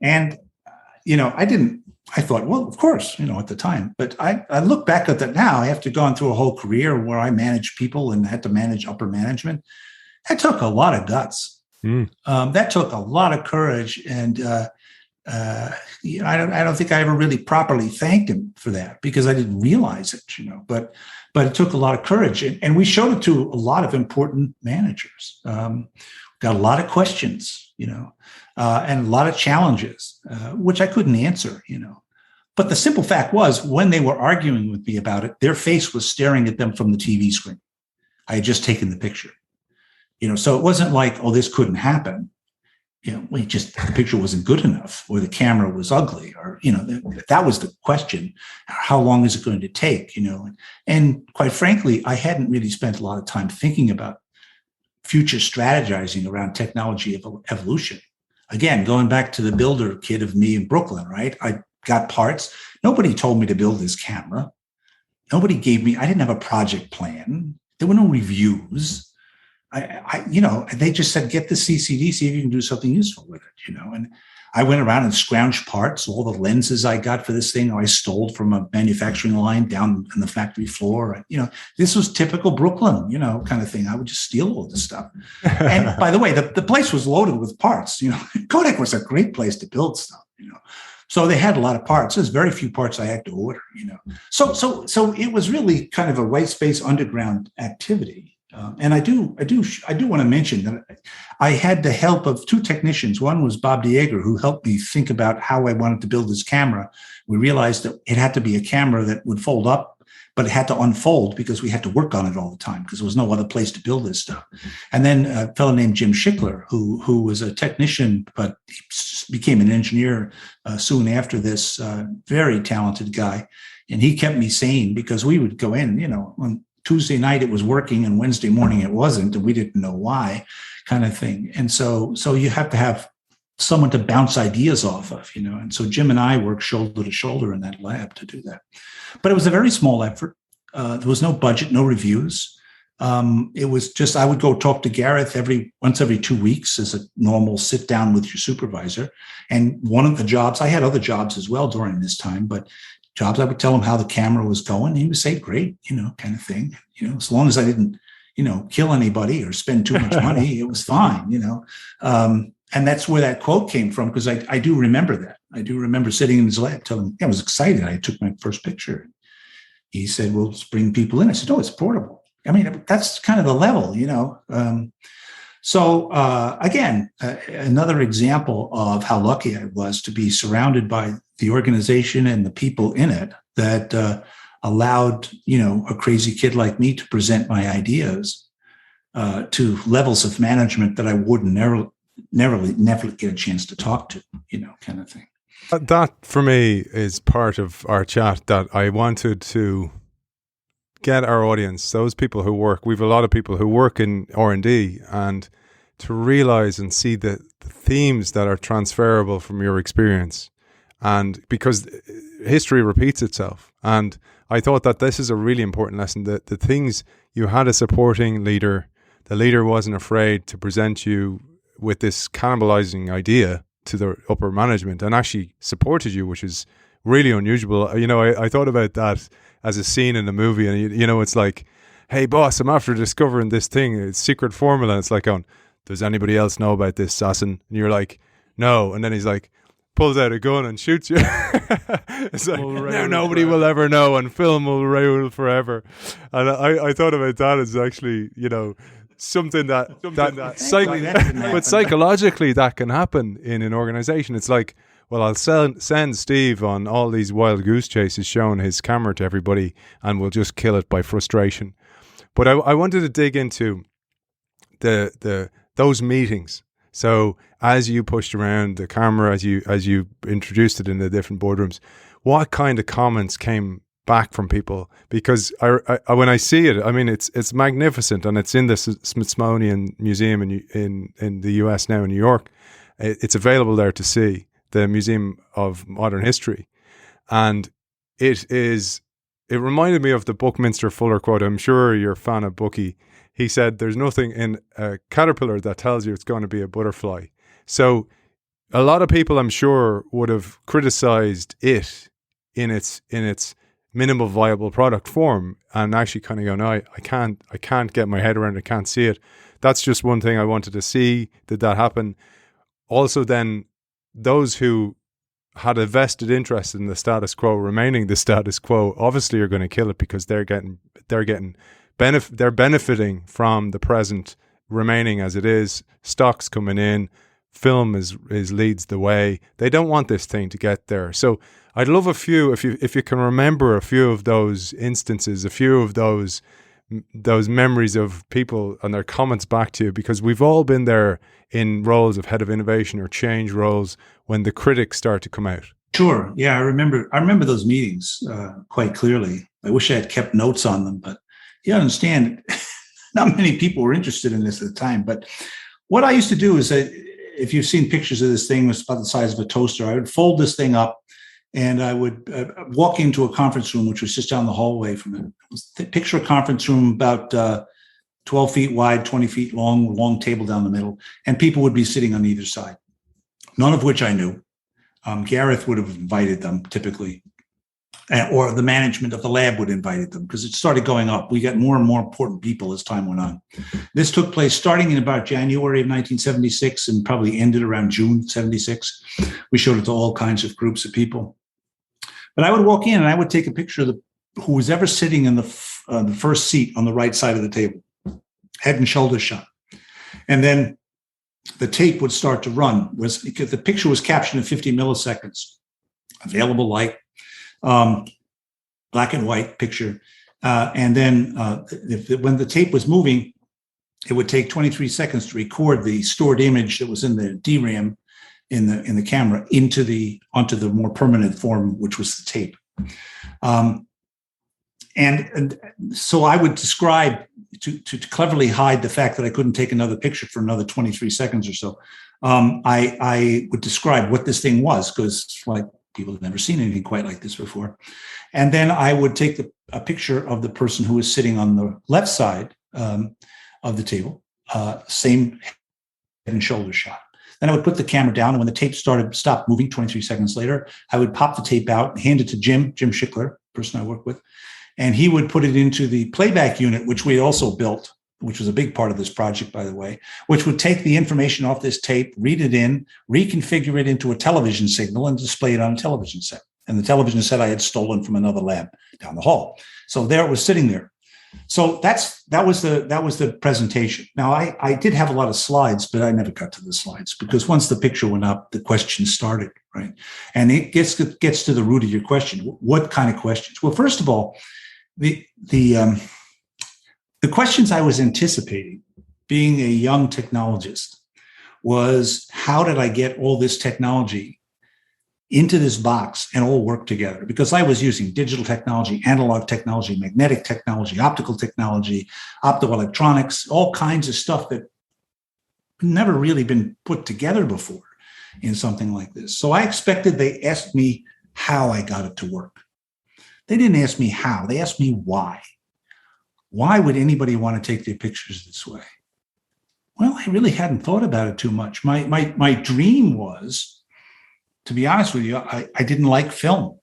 And, I thought, well, of course, at the time. But I look back at that now, after going through a whole career where I managed people and had to manage upper management. That took a lot of guts. That took a lot of courage. And I don't think I ever really properly thanked him for that because I didn't realize it, but it took a lot of courage. And we showed it to a lot of important managers. Got a lot of questions, and a lot of challenges, which I couldn't answer, But the simple fact was when they were arguing with me about it, their face was staring at them from the TV screen. I had just taken the picture, so it wasn't like, oh, this couldn't happen. The picture wasn't good enough or the camera was ugly or, that was the question. How long is it going to take, And quite frankly, I hadn't really spent a lot of time thinking about future strategizing around technology evolution. Again, going back to the builder kid of me in Brooklyn, right? I got parts. Nobody told me to build this camera. I didn't have a project plan. There were no reviews. They just said, get the CCD, see if you can do something useful with it, And I went around and scrounged parts. All the lenses I got for this thing, I stole from a manufacturing line down on the factory floor. This was typical Brooklyn, kind of thing. I would just steal all this stuff. And by the way, the place was loaded with parts. Kodak was a great place to build stuff, So they had a lot of parts. There's very few parts I had to order, So it was really kind of a white space underground activity. And I do want to mention that I had the help of two technicians. One was Bob Dieger, who helped me think about how I wanted to build this camera. We realized that it had to be a camera that would fold up, but it had to unfold because we had to work on it all the time because there was no other place to build this stuff. And then a fellow named Jim Schickler, who was a technician, but he became an engineer soon after this, very talented guy. And he kept me sane because we would go in, on Tuesday night it was working and Wednesday morning it wasn't, and we didn't know why, kind of thing. And so you have to have someone to bounce ideas off of, And so Jim and I worked shoulder to shoulder in that lab to do that. But it was a very small effort. There was no budget, no reviews. It was just, I would go talk to Gareth once every 2 weeks as a normal sit down with your supervisor. And one of the jobs, I had other jobs as well during this time, but jobs, I would tell him how the camera was going. He would say, great, kind of thing, as long as I didn't, kill anybody or spend too much money, it was fine, and that's where that quote came from. Because I do remember that. I do remember sitting in his lab telling him, I was excited. I took my first picture. He said, well, let's bring people in. I said, oh, it's portable. I mean, that's kind of the level, So again, another example of how lucky I was to be surrounded by the organization and the people in it that allowed, a crazy kid like me to present my ideas to levels of management that I would never get a chance to talk to, kind of thing. That for me is part of our chat that I wanted to get our audience, those people who work. We have a lot of people who work in R&D, and to realize and see the themes that are transferable from your experience. And because history repeats itself, and I thought that this is a really important lesson, that the things you had a supporting leader, the leader wasn't afraid to present you with this cannibalizing idea to the upper management and actually supported you, which is really unusual. You know, I thought about that as a scene in the movie, and you know, it's like, hey boss, I'm after discovering this thing, it's secret formula. And it's like, does anybody else know about this, Sasson? And you're like, no. And then he's like, pulls out a gun and shoots you. It's like, now nobody will ever know, and film will rule forever. And I thought about that as actually, you know, something that but psychologically that can happen in an organization. It's like, well, I'll send Steve on all these wild goose chases showing his camera to everybody, and we'll just kill it by frustration. But I wanted to dig into those meetings. So as you pushed around the camera, as you introduced it in the different boardrooms, what kind of comments came back from people? Because I when I see it, I mean, it's magnificent, and it's in the Smithsonian Museum in the US now in New York. It's available there to see, the Museum of Modern History, and it reminded me of the Buckminster Fuller quote. I'm sure you're a fan of Bucky. He said, "There's nothing in a caterpillar that tells you it's going to be a butterfly." So a lot of people, I'm sure, would have criticized it in its minimal viable product form, and actually kind of go, no, I can't get my head around it, I can't see it. That's just one thing I wanted to see. Did that happen? Also then, those who had a vested interest in the status quo remaining the status quo obviously are going to kill it, because they're benefiting from the present remaining as it is. Stocks coming in, film is leads the way. They don't want this thing to get there. So I'd love a few, if you can remember a few of those instances, a few of those memories of people and their comments back to you, because we've all been there in roles of head of innovation or change roles when the critics start to come out. Sure. Yeah, I remember those meetings quite clearly. I wish I had kept notes on them, but you understand, not many people were interested in this at the time. But what I used to do is, if you've seen pictures of this thing, it was about the size of a toaster. I would fold this thing up, and I would walk into a conference room, which was just down the hallway from it. Picture a conference room about 12 feet wide, 20 feet long table down the middle, and people would be sitting on either side, none of which I knew. Gareth would have invited them typically, or the management of the lab would have invited them, because it started going up. We got more and more important people as time went on. This took place starting in about January of 1976 and probably ended around June 76. We showed it to all kinds of groups of people. But I would walk in and I would take a picture of who was ever sitting in the first seat on the right side of the table, head and shoulder shot. And then the tape would start to run. The picture was captioned in 50 milliseconds, available light, black and white picture. And then when the tape was moving, it would take 23 seconds to record the stored image that was in the DRAM in the camera onto the more permanent form, which was the tape. And so I would describe, to cleverly hide the fact that I couldn't take another picture for another 23 seconds or so. I would describe what this thing was, because like people have never seen anything quite like this before. And then I would take a picture of the person who was sitting on the left side of the table, same head and shoulder shot. Then I would put the camera down, and when the tape stopped moving 23 seconds later, I would pop the tape out and hand it to Jim Schickler, person I work with, and he would put it into the playback unit, which we also built, which was a big part of this project, by the way, which would take the information off this tape, read it in, reconfigure it into a television signal, and display it on a television set. And the television set I had stolen from another lab down the hall. So there it was sitting there. So that was the presentation. Now I did have a lot of slides, but I never got to the slides, because once the picture went up, the questions started, right? And it gets to the root of your question. What kind of questions? Well, first of all, the questions I was anticipating, being a young technologist, was how did I get all this technology into this box and all work together? Because I was using digital technology, analog technology, magnetic technology, optical technology, optoelectronics, all kinds of stuff that never really been put together before in something like this. So I expected they asked me how I got it to work. They didn't ask me how. They asked me why. Why would anybody want to take their pictures this way? Well, I really hadn't thought about it too much. My dream was, to be honest with you, I didn't like film.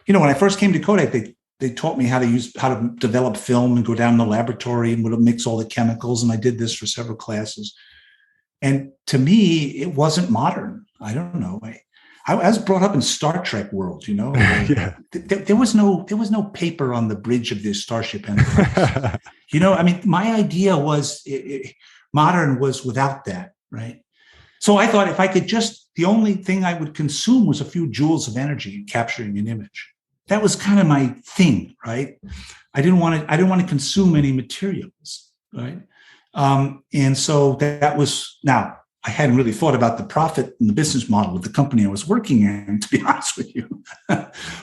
When I first came to Kodak, they taught me how to develop film and go down in the laboratory and would mix all the chemicals. And I did this for several classes. And to me, it wasn't modern. I don't know. I was brought up in Star Trek world, Yeah. There was no paper on the bridge of this Starship Enterprise. My idea was modern was without that, right? So I thought if I could the only thing I would consume was a few joules of energy in capturing an image. That was kind of my thing, right? I didn't want to consume any materials, right? And so that was, now I hadn't really thought about the profit and the business model of the company I was working in, to be honest with you.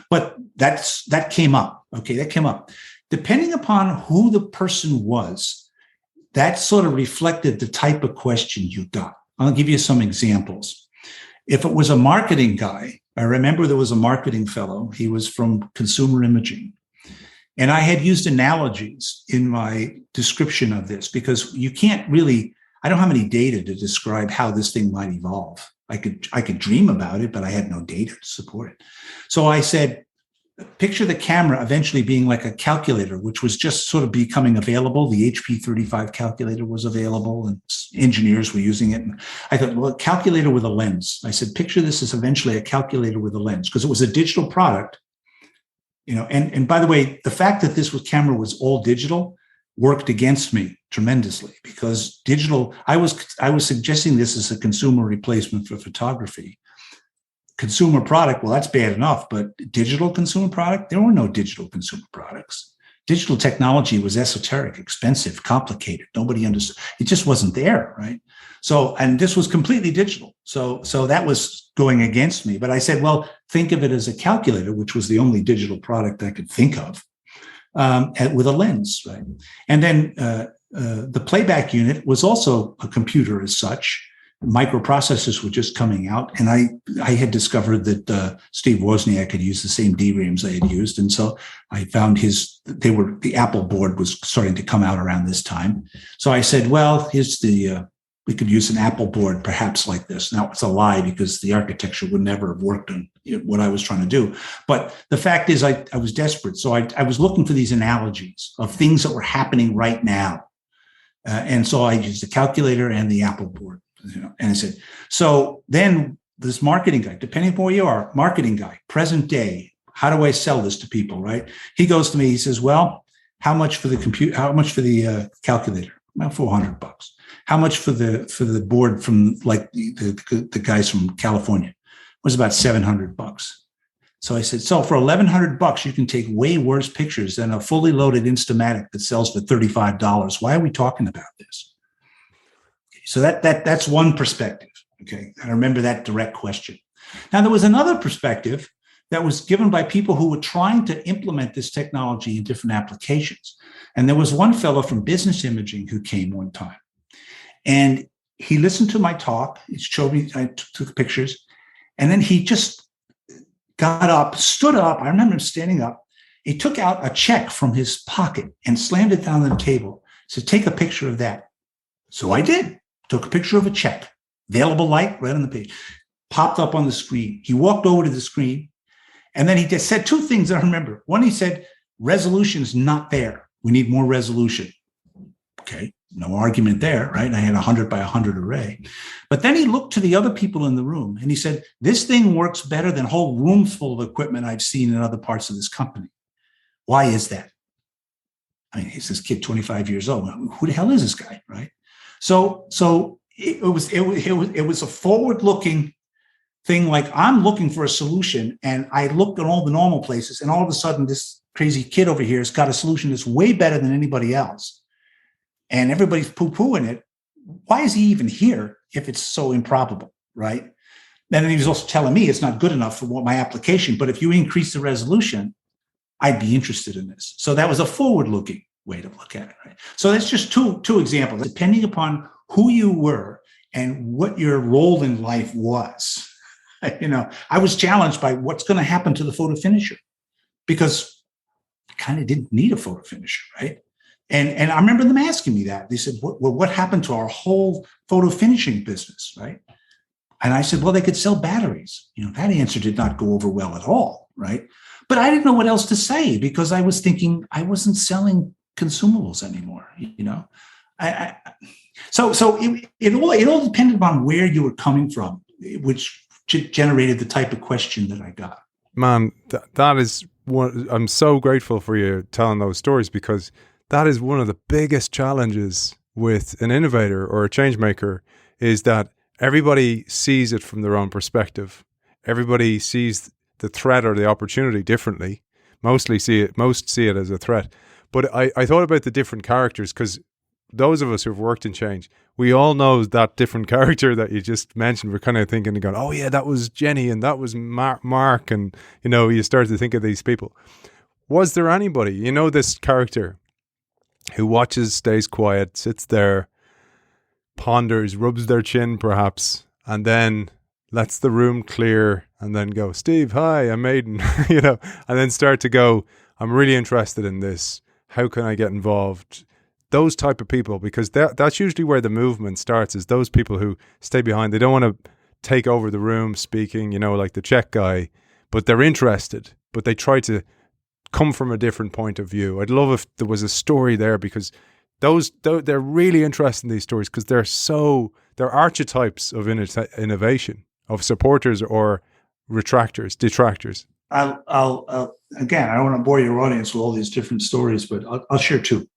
But that came up. Okay, that came up. Depending upon who the person was, that sort of reflected the type of question you got. I'll give you some examples. If it was a marketing guy, I remember there was a marketing fellow. He was from consumer imaging. And I had used analogies in my description of this because you can't really, I don't have any data to describe how this thing might evolve. I could dream about it, but I had no data to support it. So I said, picture the camera eventually being like a calculator, which was just sort of becoming available. The HP 35 calculator was available and engineers were using it. And I thought, well, a calculator with a lens. I said, picture this as eventually a calculator with a lens because it was a digital product. And by the way, the fact that this camera was all digital worked against me tremendously because digital, I was suggesting this as a consumer replacement for photography. Consumer product, well, that's bad enough, but digital consumer product, there were no digital consumer products. Digital technology was esoteric, expensive, complicated. Nobody understood. It just wasn't there, right? So, and this was completely digital. So that was going against me. But I said, well, think of it as a calculator, which was the only digital product I could think of, with a lens, right? And then the playback unit was also a computer as such. Microprocessors were just coming out, and I had discovered that Steve Wozniak had used the same DRAMs I had used, and so I found the Apple board was starting to come out around this time. So I said, well, we could use an Apple board perhaps like this. Now it's a lie because the architecture would never have worked on what I was trying to do. But the fact is, I was desperate, so I was looking for these analogies of things that were happening right now, and so I used the calculator and the Apple board. And I said, so then this marketing guy, depending on where you are, marketing guy, present day, how do I sell this to people, right? He goes to me, he says, well, how much for the computer? How much for the calculator? About $400. How much for the board from like the guys from California? It was about $700. So I said, so for $1,100, you can take way worse pictures than a fully loaded Instamatic that sells for $35. Why are we talking about this? So that's one perspective. Okay. I remember that direct question. Now, there was another perspective that was given by people who were trying to implement this technology in different applications. And there was one fellow from business imaging who came one time. And he listened to my talk. He showed me, I took pictures. And then he just got up, stood up. I remember him standing up. He took out a check from his pocket and slammed it down on the table. Said, take a picture of that. So I did. Took a picture of a check, available light right on the page, popped up on the screen. He walked over to the screen, and then he just said two things that I remember. One, he said, resolution's not there. We need more resolution. Okay, no argument there, right? I had a 100 by 100 array. But then he looked to the other people in the room, and he said, this thing works better than whole rooms full of equipment I've seen in other parts of this company. Why is that? I mean, he's this kid, 25 years old. Who the hell is this guy, right? So it was a forward-looking thing. Like I'm looking for a solution, and I looked at all the normal places, and all of a sudden, this crazy kid over here has got a solution that's way better than anybody else, and everybody's poo-pooing it. Why is he even here if it's so improbable, right? And then he was also telling me it's not good enough for what my application, but if you increase the resolution, I'd be interested in this. So that was a forward-looking way to look at it, right? So that's just two examples. Depending upon who you were and what your role in life was, I was challenged by what's going to happen to the photo finisher, because kind of didn't need a photo finisher, right? And I remember them asking me that. They said, what happened to our whole photo finishing business, right? And I said, well, they could sell batteries. That answer did not go over well at all, right? But I didn't know what else to say because I was thinking I wasn't selling consumables anymore, So it all depended upon where you were coming from, which generated the type of question that I got. Man, that is one. I'm so grateful for you telling those stories, because that is one of the biggest challenges with an innovator or a change maker, is that everybody sees it from their own perspective. Everybody sees the threat or the opportunity differently. Most see it as a threat. But I thought about the different characters, because those of us who've worked in change, we all know that different character that you just mentioned. We're kind of thinking and going, oh yeah, that was Jenny and that was Mark. And, you start to think of these people. Was there anybody, this character who watches, stays quiet, sits there, ponders, rubs their chin perhaps, and then lets the room clear and then go, Steve, hi, I'm Aidan, and then start to go, I'm really interested in this. How can I get involved? Those type of people, because that's usually where the movement starts, is those people who stay behind. They don't want to take over the room speaking, like the Czech guy, but they're interested, but they try to come from a different point of view. I'd love if there was a story there, because they're really interested in these stories, because they're archetypes of innovation, of supporters or detractors. I'll again, I don't want to bore your audience with all these different stories, but I'll share two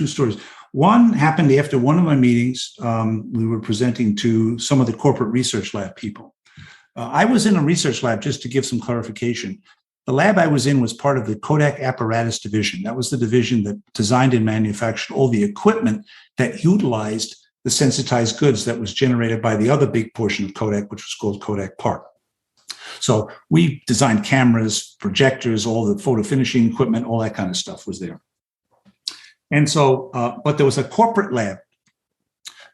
stories. One happened after one of my meetings. We were presenting to some of the corporate research lab people. I was in a research lab, just to give some clarification. The lab I was in was part of the Kodak apparatus division. That was the division that designed and manufactured all the equipment that utilized the sensitized goods that was generated by the other big portion of Kodak, which was called Kodak Park. So we designed cameras, projectors, all the photo finishing equipment, all that kind of stuff was there. And so, but there was a corporate lab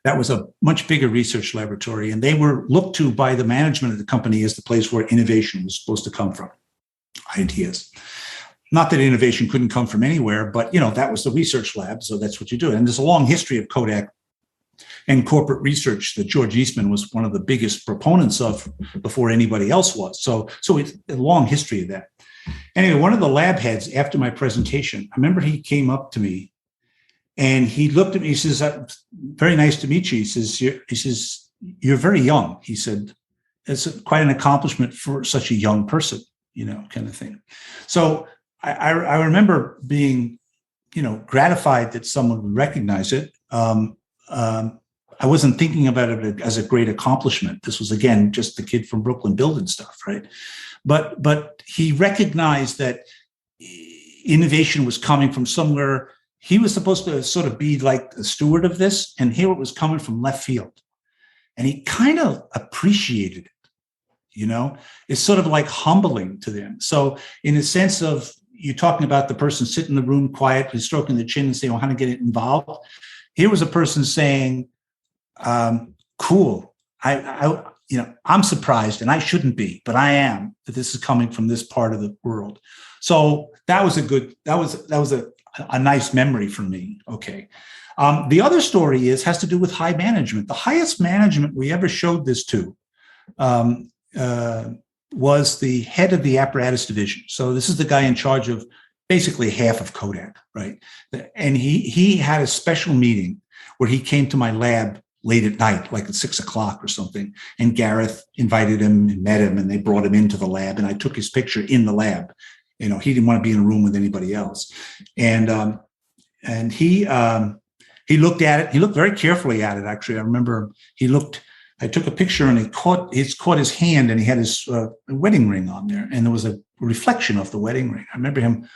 that was a much bigger research laboratory, and they were looked to by the management of the company as the place where innovation was supposed to come from, ideas. Not that innovation couldn't come from anywhere, but that was the research lab, so that's what you do. And there's a long history of Kodak and corporate research that George Eastman was one of the biggest proponents of before anybody else was. So it's a long history of that. Anyway, one of the lab heads, after my presentation, I remember he came up to me and he looked at me. He says, "Very nice to meet you." He says, "You're very young." He said, "It's quite an accomplishment for such a young person," kind of thing. So I remember being, gratified that someone would recognize it. I wasn't thinking about it as a great accomplishment. This was, again, just the kid from Brooklyn building stuff, right? But he recognized that innovation was coming from somewhere. He was supposed to sort of be like the steward of this, and here it was coming from left field. And he kind of appreciated it, It's sort of like humbling to them. So in a sense of, you're talking about the person sitting in the room quietly, stroking the chin and saying, well, how to get it involved? Here was a person saying, cool. I'm surprised, and I shouldn't be, but I am, that this is coming from this part of the world. So that was a nice memory for me. Okay. The other story has to do with high management. The highest management we ever showed this to was the head of the apparatus division. So this is the guy in charge of basically half of Kodak, right? And he had a special meeting where he came to my lab late at night, like at 6:00 or something. And Gareth invited him and met him, and they brought him into the lab. And I took his picture in the lab. He didn't want to be in a room with anybody else. And he looked at it. He looked very carefully at it. Actually, I remember I took a picture, and he caught his hand, and he had his wedding ring on there, and there was a reflection of the wedding ring. I remember him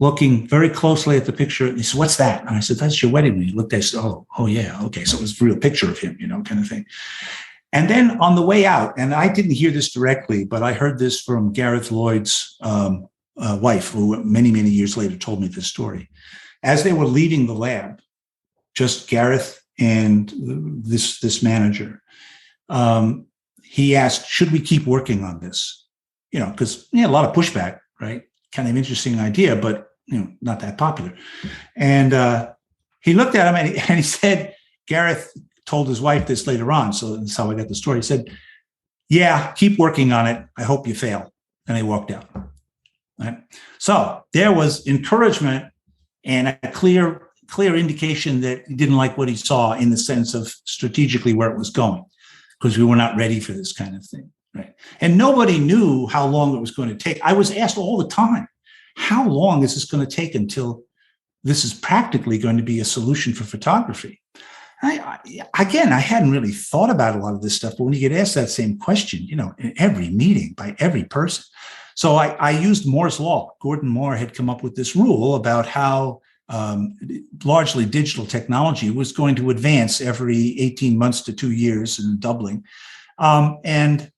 looking very closely at the picture. And he said, "What's that?" And I said, "That's your wedding ring." He looked at it, said, oh yeah, okay. So it was a real picture of him, kind of thing. And then on the way out, and I didn't hear this directly, but I heard this from Gareth Lloyd's wife, who many, many years later told me this story. As they were leaving the lab, just Gareth and this manager, he asked, should we keep working on this? Because a lot of pushback, right? Kind of interesting idea, but not that popular. And he looked at him and he said, Gareth told his wife this later on, so that's how I got the story. He said, yeah, keep working on it. I hope you fail. And he walked out. Right? So there was encouragement and a clear indication that he didn't like what he saw in the sense of strategically where it was going, because we were not ready for this kind of thing. Right? And nobody knew how long it was going to take. I was asked all the time, how long is this going to take until this is practically going to be a solution for photography? I hadn't really thought about a lot of this stuff, but when you get asked that same question, in every meeting by every person. So I used Moore's Law. Gordon Moore had come up with this rule about how largely digital technology was going to advance every 18 months to 2 years and doubling. I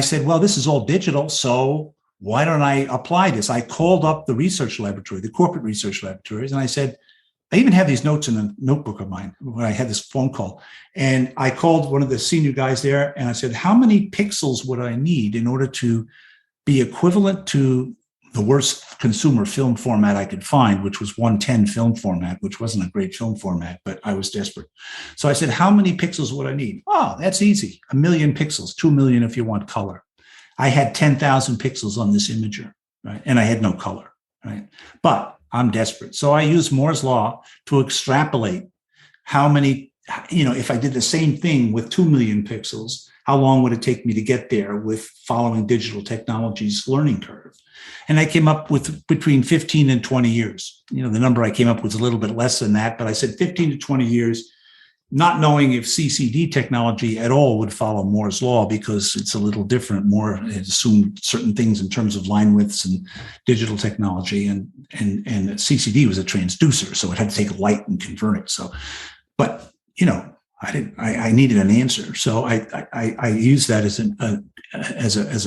said, well, this is all digital, so why don't I apply this? I called up the research laboratory, the corporate research laboratories, and I said, I even have these notes in a notebook of mine when I had this phone call. And I called one of the senior guys there and I said, how many pixels would I need in order to be equivalent to the worst consumer film format I could find, which was 110 film format, which wasn't a great film format, but I was desperate. So I said, how many pixels would I need? Oh, that's easy. 1 million pixels, 2 million if you want color. I had 10,000 pixels on this imager, right? And I had no color, right? But I'm desperate. So I use Moore's Law to extrapolate how many, if I did the same thing with 2 million pixels, how long would it take me to get there with following digital technology's learning curve? And I came up with between 15 and 20 years. The number I came up with was a little bit less than that, but I said 15 to 20 years, not knowing if CCD technology at all would follow Moore's Law because it's a little different. Moore had assumed certain things in terms of line widths and digital technology, and CCD was a transducer, so it had to take light and convert it. So, but I needed an answer, so I used that as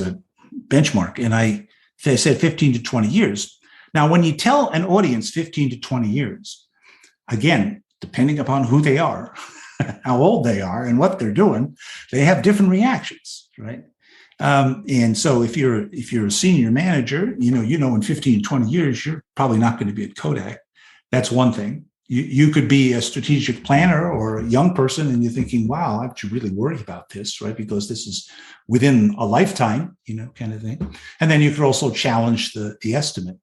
a benchmark, and I said 15 to 20 years. Now, when you tell an audience 15 to 20 years, again, depending upon who they are, how old they are, and what they're doing, they have different reactions, right? And so if you're a senior manager, in 15, 20 years, you're probably not going to be at Kodak. That's one thing. You could be a strategic planner or a young person, and you're thinking, wow, I should really worry about this, right? Because this is within a lifetime, kind of thing. And then you could also challenge the estimate.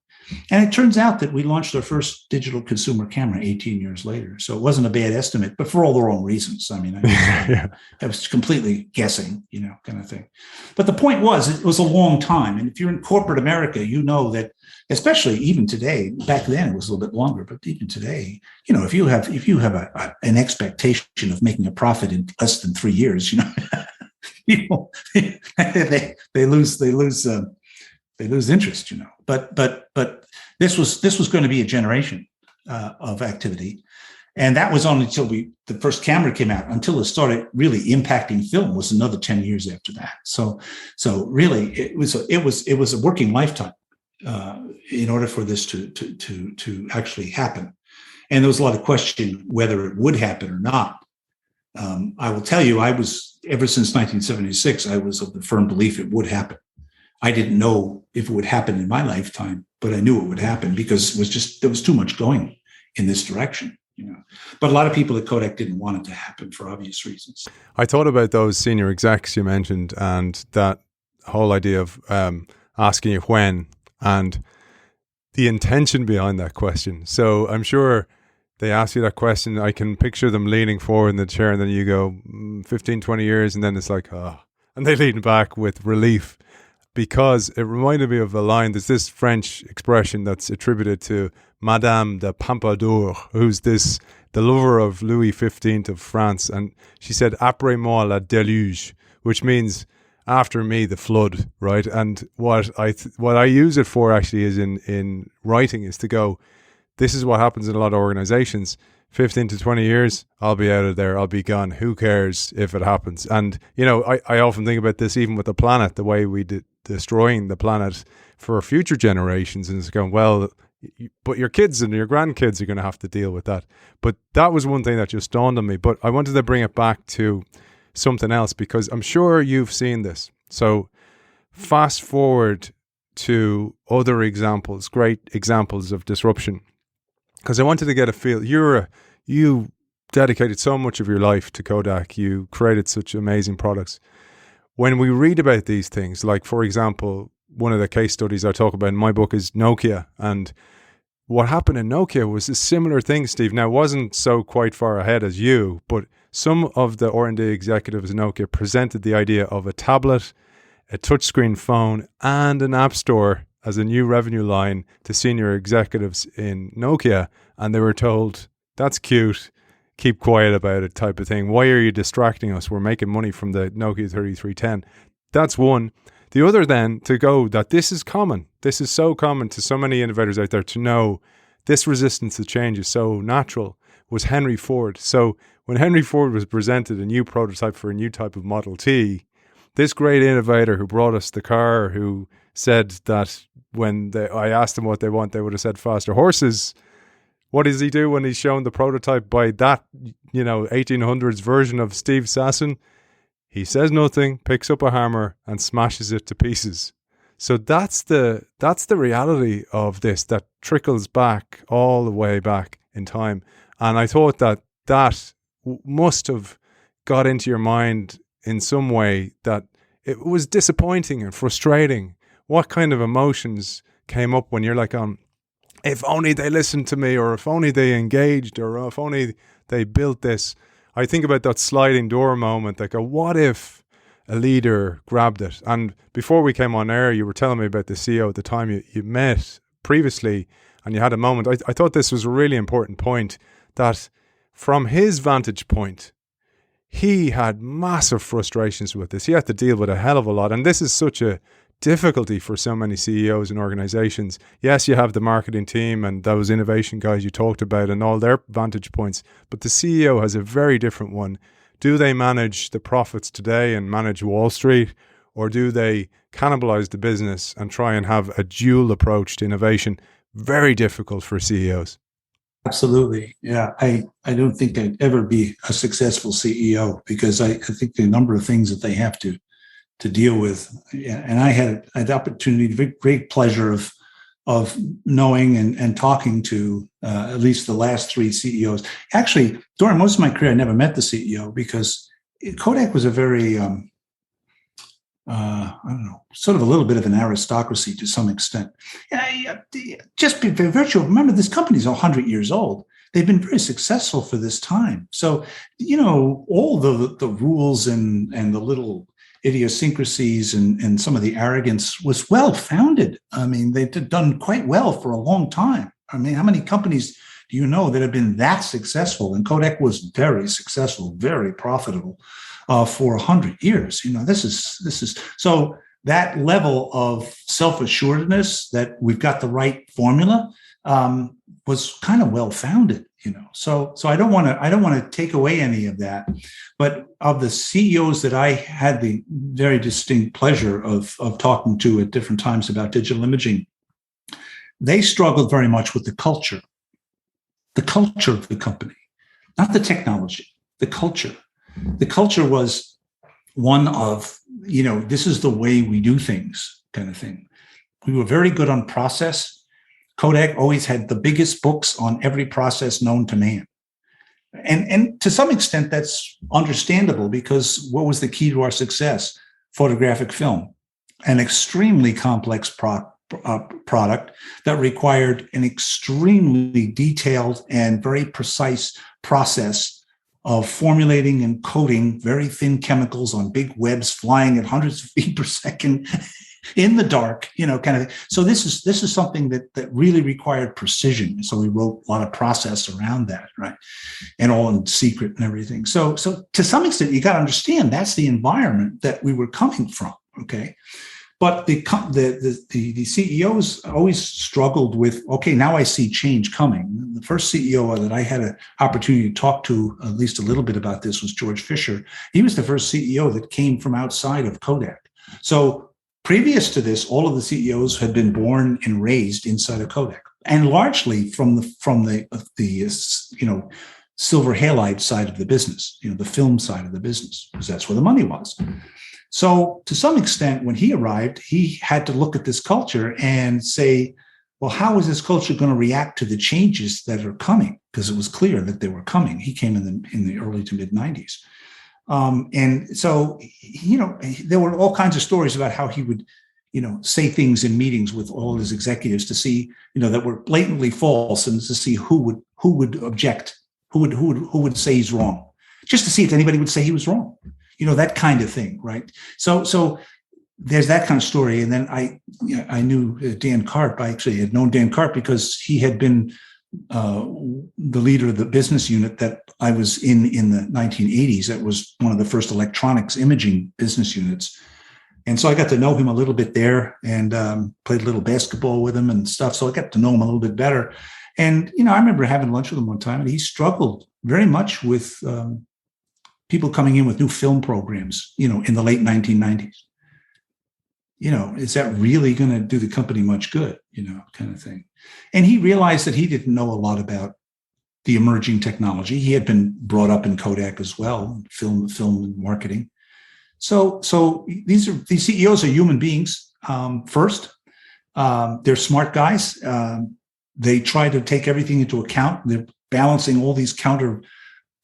And it turns out that we launched our first digital consumer camera 18 years later. So it wasn't a bad estimate, but for all the wrong reasons. I mean, I was completely guessing, kind of thing. But the point was, it was a long time. And if you're in corporate America, you know that, especially even today, back then it was a little bit longer, but even today, if you have an expectation of making a profit in less than 3 years, they lose interest, But this was going to be a generation of activity, and that was only until the first camera came out. Until it started really impacting film was another 10 years after that. So really, it was a working lifetime in order for this to actually happen. And there was a lot of question whether it would happen or not. I will tell you, I was, ever since 1976, I was of the firm belief it would happen. I didn't know if it would happen in my lifetime, but I knew it would happen because there was too much going in this direction, But a lot of people at Kodak didn't want it to happen for obvious reasons. I thought about those senior execs you mentioned and that whole idea of asking you when and the intention behind that question. So I'm sure they ask you that question. I can picture them leaning forward in the chair and then you go 15, 20 years and then it's like, oh, and they lean back with relief. Because it reminded me of a line, there's this French expression that's attributed to Madame de Pompadour, who's the lover of Louis XV of France. And she said, après moi la déluge, which means after me the flood, right? And what I use it for actually is in writing is to go, this is what happens in a lot of organizations. 15 to 20 years, I'll be out of there. I'll be gone. Who cares if it happens? And, I often think about this even with the planet, the way we destroying the planet for future generations. And it's going, well, but your kids and your grandkids are going to have to deal with that. But that was one thing that just dawned on me. But I wanted to bring it back to something else because I'm sure you've seen this. So fast forward to other examples, great examples of disruption, because I wanted to get a feel. You dedicated so much of your life to Kodak. You created such amazing products. When we read about these things, like, for example, one of the case studies I talk about in my book is Nokia. And what happened in Nokia was a similar thing, Steve. Now, it wasn't so quite far ahead as you, but some of the R&D executives in Nokia presented the idea of a tablet, a touchscreen phone, and an app store as a new revenue line to senior executives in Nokia. And they were told, that's cute, keep quiet about it type of thing. Why are you distracting us? We're making money from the Nokia 3310. That's one. The other then, to go that this is common. This is so common to so many innovators out there to know this resistance to change is so natural, was Henry Ford. So when Henry Ford was presented a new prototype for a new type of Model T, this great innovator who brought us the car, who said that when I asked them what they want, they would have said faster horses. What does he do when he's shown the prototype by that, 1800s version of Steve Sasson? He says nothing, picks up a hammer and smashes it to pieces. So that's the reality of this that trickles back all the way back in time. And I thought that must have got into your mind in some way, that it was disappointing and frustrating. What kind of emotions came up when you're like, if only they listened to me, or if only they engaged, or if only they built this? I think about that sliding door moment, like, what if a leader grabbed it? And before we came on air, you were telling me about the CEO at the time you met previously, and you had a moment. I thought this was a really important point, that from his vantage point, he had massive frustrations with this. He had to deal with a hell of a lot. And this is such a difficulty for so many CEOs and organizations. Yes, you have the marketing team and those innovation guys you talked about and all their vantage points, but the CEO has a very different one. Do they manage the profits today and manage Wall Street, or do they cannibalize the business and try and have a dual approach to innovation? Very difficult for CEOs. Absolutely. Yeah. I don't think I'd ever be a successful CEO, because I think the number of things that they have to deal with. And I had the opportunity, the great pleasure of knowing and talking to at least the last three CEOs. Actually, during most of my career, I never met the CEO, because Kodak was a very, sort of a little bit of an aristocracy to some extent. Just by virtue of, remember, this company's 100 years old. They've been very successful for this time. So, all the rules and the little idiosyncrasies and some of the arrogance was well-founded. I mean, they've done quite well for a long time. I mean, how many companies do you know that have been that successful? And Kodak was very successful, very profitable for 100 years. This is so that level of self-assuredness that we've got the right formula was kind of well-founded. So I don't want to take away any of that, but of the CEOs that I had the very distinct pleasure of talking to at different times about digital imaging, they struggled very much with the culture of the company, not the technology, the culture. The culture was one of, this is the way we do things kind of thing. We were very good on process. Kodak always had the biggest books on every process known to man. And to some extent, that's understandable, because what was the key to our success? Photographic film, an extremely complex product that required an extremely detailed and very precise process of formulating and coating very thin chemicals on big webs flying at hundreds of feet per second in the dark, kind of. So this is something that really required precision. So we wrote a lot of process around that, right? And all in secret and everything. So to some extent, you got to understand that's the environment that we were coming from. Okay. But the CEOs always struggled with, okay, now I see change coming. The first CEO that I had an opportunity to talk to at least a little bit about this was George Fisher. He was the first CEO that came from outside of Kodak. So previous to this, all of the CEOs had been born and raised inside of Kodak, and largely from the silver halide side of the business, the film side of the business, because that's where the money was. So to some extent, when he arrived, he had to look at this culture and say, well, how is this culture going to react to the changes that are coming? Because it was clear that they were coming. He came in the early to mid 90s. And so, there were all kinds of stories about how he would, say things in meetings with all his executives to see, that were blatantly false, and to see who would object, who would say he's wrong, just to see if anybody would say he was wrong, that kind of thing, right? So there's that kind of story. And then I knew Dan Karp. I actually had known Dan Karp because he had been the leader of the business unit that I was in the 1980s. That was one of the first electronics imaging business units. And so I got to know him a little bit there, and played a little basketball with him and stuff. So I got to know him a little bit better. And, I remember having lunch with him one time, and he struggled very much with people coming in with new film programs, in the late 1990s. Is that really going to do the company much good, kind of thing. And he realized that he didn't know a lot about the emerging technology. He had been brought up in Kodak as well, film and marketing. So these CEOs are human beings. First, they're smart guys. They try to take everything into account. They're balancing all these counter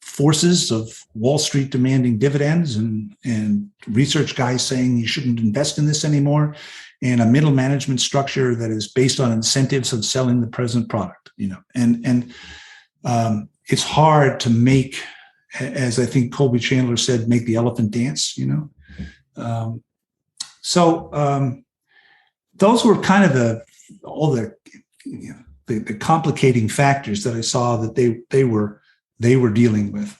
forces of Wall Street demanding dividends, and research guys saying you shouldn't invest in this anymore, and a middle management structure that is based on incentives of selling the present product. And it's hard to make, as I think Colby Chandler said, make the elephant dance. So those were kind of the complicating factors that I saw that they were dealing with.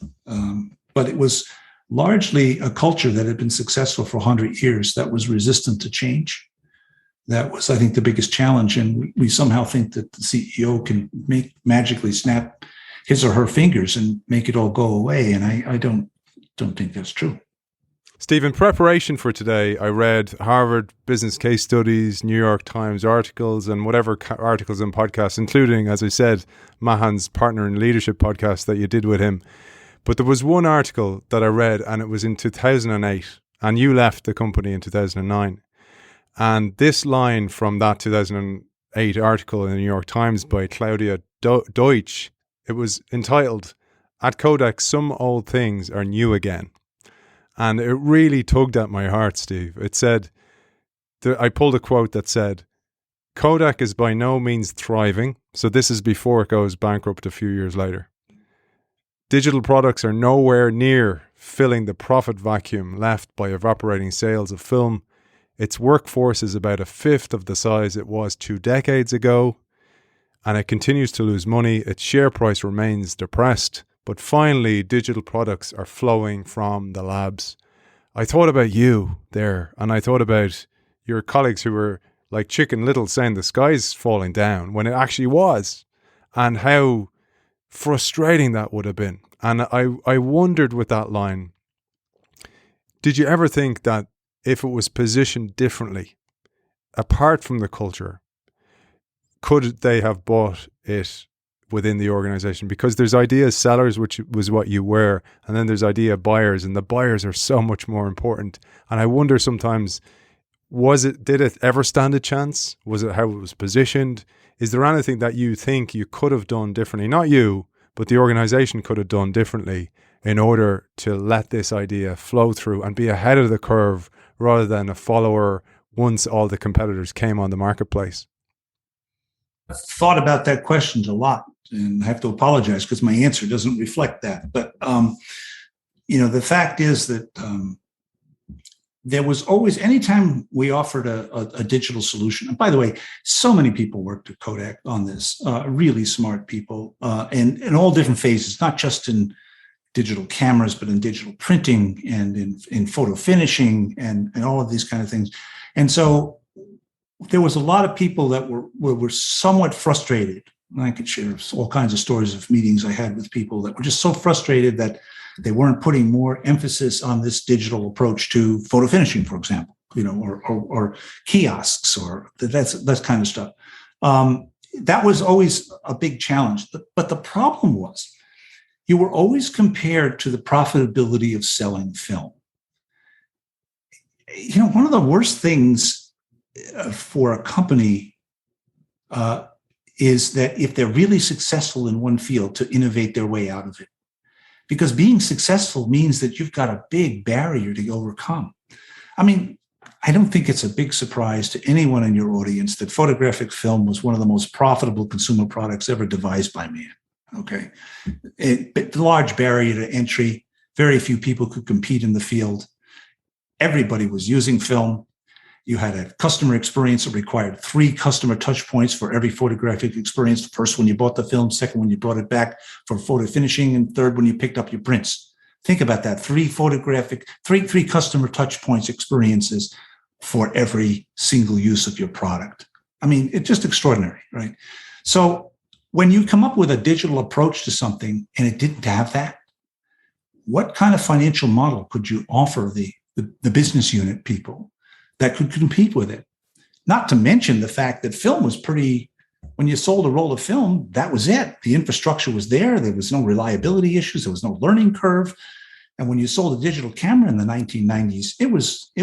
But it was largely a culture that had been successful for 100 years that was resistant to change. That was, I think, the biggest challenge. And we somehow think that the CEO can magically snap his or her fingers and make it all go away. And I don't think that's true. Steve, in preparation for today, I read Harvard business case studies, New York Times articles, and whatever articles and podcasts, including, as I said, Mahan's Partner in Leadership podcast that you did with him. But there was one article that I read, and it was in 2008, and you left the company in 2009. And this line from that 2008 article in the New York Times by Claudia Deutsch, it was entitled, "At Kodak, some old things are new again." And it really tugged at my heart, Steve. It said, I pulled a quote that said, "Kodak is by no means thriving." So this is before it goes bankrupt a few years later. "Digital products are nowhere near filling the profit vacuum left by evaporating sales of film. Its workforce is about a fifth of the size it was 2 decades ago, and it continues to lose money. Its share price remains depressed. But finally, digital products are flowing from the labs." I thought about you there, and I thought about your colleagues who were like Chicken Little saying the sky's falling down when it actually was, and how frustrating that would have been. And I wondered with that line, did you ever think that if it was positioned differently, apart from the culture, could they have bought it within the organization? Because there's idea sellers, which was what you were, and then there's idea buyers, and the buyers are so much more important. And I wonder sometimes, did it ever stand a chance? Was it how it was positioned? Is there anything that you think you could have done differently? Not you, but the organization could have done differently in order to let this idea flow through and be ahead of the curve rather than a follower once all the competitors came on the marketplace? I've thought about that question a lot, and I have to apologize because my answer doesn't reflect that. But, the fact is that there was always, anytime we offered a digital solution, and by the way, so many people worked at Kodak on this, really smart people, and in all different phases, not just in digital cameras, but in digital printing and in photo finishing and all of these kind of things. And so there was a lot of people that were somewhat frustrated. And I could share all kinds of stories of meetings I had with people that were just so frustrated that they weren't putting more emphasis on this digital approach to photo finishing, for example, or kiosks or that kind of stuff. That was always a big challenge. But the problem was you were always compared to the profitability of selling film. one of the worst things for a company is that if they're really successful in one field, to innovate their way out of it. Because being successful means that you've got a big barrier to overcome. I mean, I don't think it's a big surprise to anyone in your audience that photographic film was one of the most profitable consumer products ever devised by man. Okay. The large barrier to entry, very few people could compete in the field. Everybody was using film. You had a customer experience that required 3 customer touch points for every photographic experience. First, when you bought the film, second, when you brought it back for photo finishing, and third, when you picked up your prints. Think about that. 3 customer touch points experiences for every single use of your product. I mean, it's just extraordinary, right? So when you come up with a digital approach to something and it didn't have that, what kind of financial model could you offer the business unit people that could compete with it? Not to mention the fact that film was when you sold a roll of film, that was it. The infrastructure was there. There was no reliability issues. There was no learning curve. And when you sold a digital camera in the 1990s, it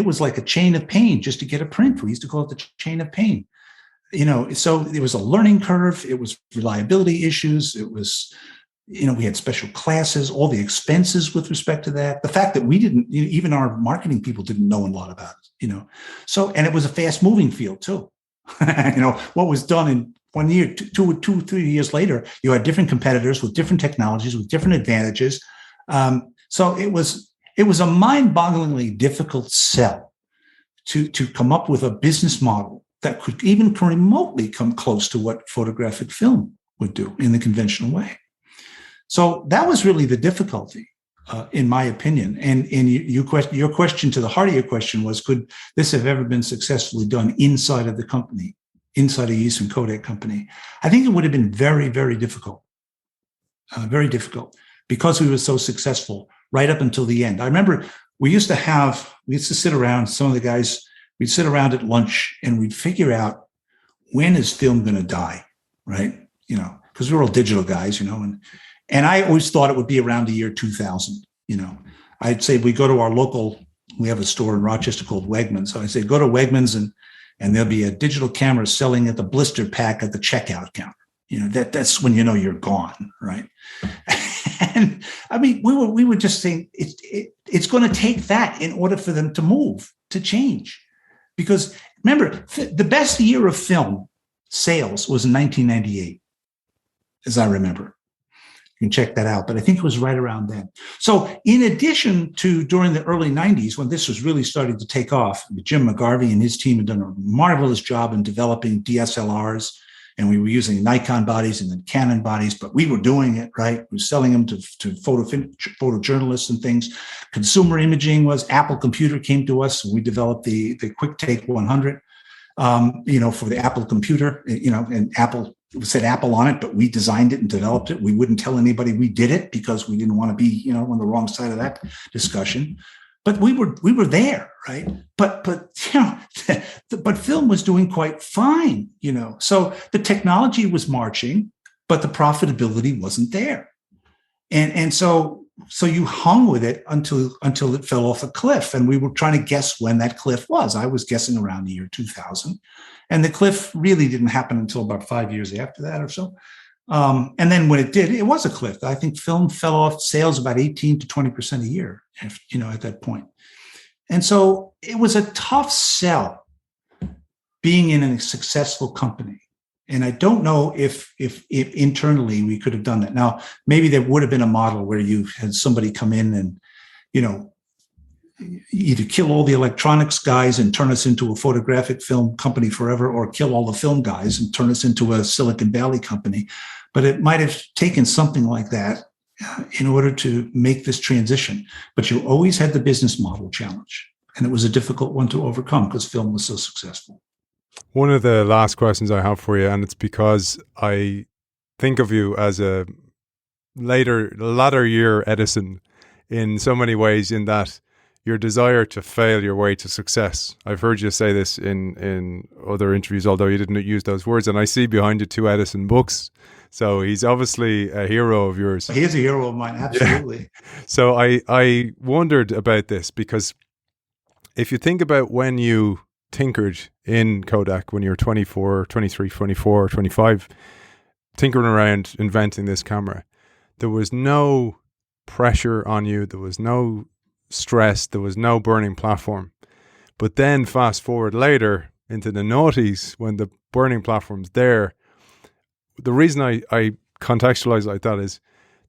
was like a chain of pain just to get a print. We used to call it the chain of pain. So there was a learning curve. It was reliability issues. It was, we had special classes, all the expenses with respect to that. The fact that we didn't, even our marketing people didn't know a lot about it, So, and it was a fast moving field too. What was done in 1 year, 3 years later, you had different competitors with different technologies, with different advantages. So it was a mind-bogglingly difficult sell to come up with a business model that could even remotely come close to what photographic film would do in the conventional way. So that was really the difficulty, in my opinion. And your question, to the heart of your question, was, could this have ever been successfully done inside of the company, inside of Eastman Kodak Company? I think it would have been very, very difficult, because we were so successful right up until the end. I remember we used to sit around, some of the guys, we'd sit around at lunch and we'd figure out, when is film going to die, right? Because we're all digital guys, and I always thought it would be around the year 2000. I'd say we go to our we have a store in Rochester called Wegmans. So I say, go to Wegmans and there'll be a digital camera selling at the blister pack at the checkout counter. That's when you're gone, right? And I mean, we were just saying it's going to take that in order for them to move, to change. Because remember, the best year of film sales was in 1998, as I remember. You can check that out, but I think it was right around then. So in addition to during the early 90s, when this was really starting to take off, Jim McGarvey and his team had done a marvelous job in developing DSLRs, and we were using Nikon bodies and then Canon bodies, but we were doing it, right? We were selling them to photojournalists and things. Consumer imaging was, Apple Computer came to us, and we developed the Quick Take 100, for the Apple computer, and Apple, it said Apple on it, but we designed it and developed it. We wouldn't tell anybody we did it because we didn't want to be, on the wrong side of that discussion. But we were there, right? But film was doing quite fine, So the technology was marching, but the profitability wasn't there, and so you hung with it until it fell off a cliff, and we were trying to guess when that cliff was. I was guessing around the year 2000, and the cliff really didn't happen until about 5 years after that or so. And then when it did, it was a cliff. I think film fell off sales about 18 to 20% a year, at that point. And so it was a tough sell being in a successful company. And I don't know if internally we could have done that. Now, maybe there would have been a model where you had somebody come in and, either kill all the electronics guys and turn us into a photographic film company forever, or kill all the film guys and turn us into a Silicon Valley company. But it might have taken something like that in order to make this transition. But you always had the business model challenge, and it was a difficult one to overcome because film was so successful. One of the last questions I have for you, and it's because I think of you as a latter year Edison in so many ways, in that your desire to fail your way to success. I've heard you say this in other interviews, although you didn't use those words. And I see behind you 2 Edison books. So he's obviously a hero of yours. He is a hero of mine, absolutely. Yeah. So I wondered about this because if you think about when you tinkered in Kodak, when you were 24, 23, 24, 25, tinkering around inventing this camera, there was no pressure on you. There was no stress. There was no burning platform. But then fast forward later into the noughties, when the burning platform's there, the reason I contextualize it like that is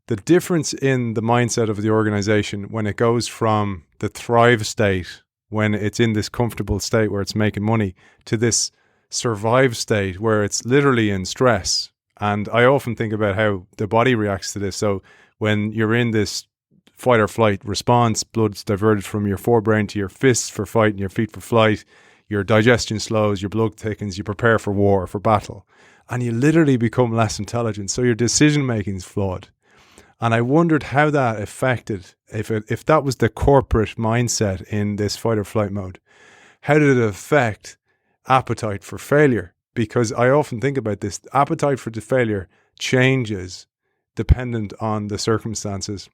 the difference in the mindset of the organization when it goes from the thrive state, when it's in this comfortable state where it's making money, to this survive state where it's literally in stress. And I often think about how the body reacts to this. So when you're in this fight or flight response, blood's diverted from your forebrain to your fists for fight and your feet for flight, your digestion slows, your blood thickens, you prepare for war, for battle, and you literally become less intelligent. So your decision making is flawed. And I wondered how that affected, if that was the corporate mindset in this fight or flight mode, how did it affect appetite for failure? Because I often think about this, appetite for the failure changes dependent on the circumstances.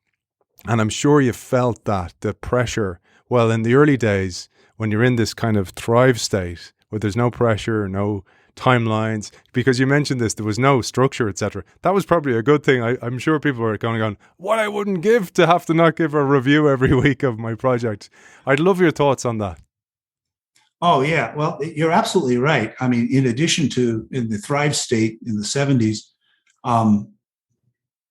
And I'm sure you felt that, the pressure. Well, in the early days, when you're in this kind of thrive state, where there's no pressure, no timelines, because you mentioned this, there was no structure, etc. That was probably a good thing. I'm sure people were going, what I wouldn't give to have to not give a review every week of my project. I'd love your thoughts on that. Oh, yeah. Well, you're absolutely right. I mean, in addition to in the thrive state in the 70s,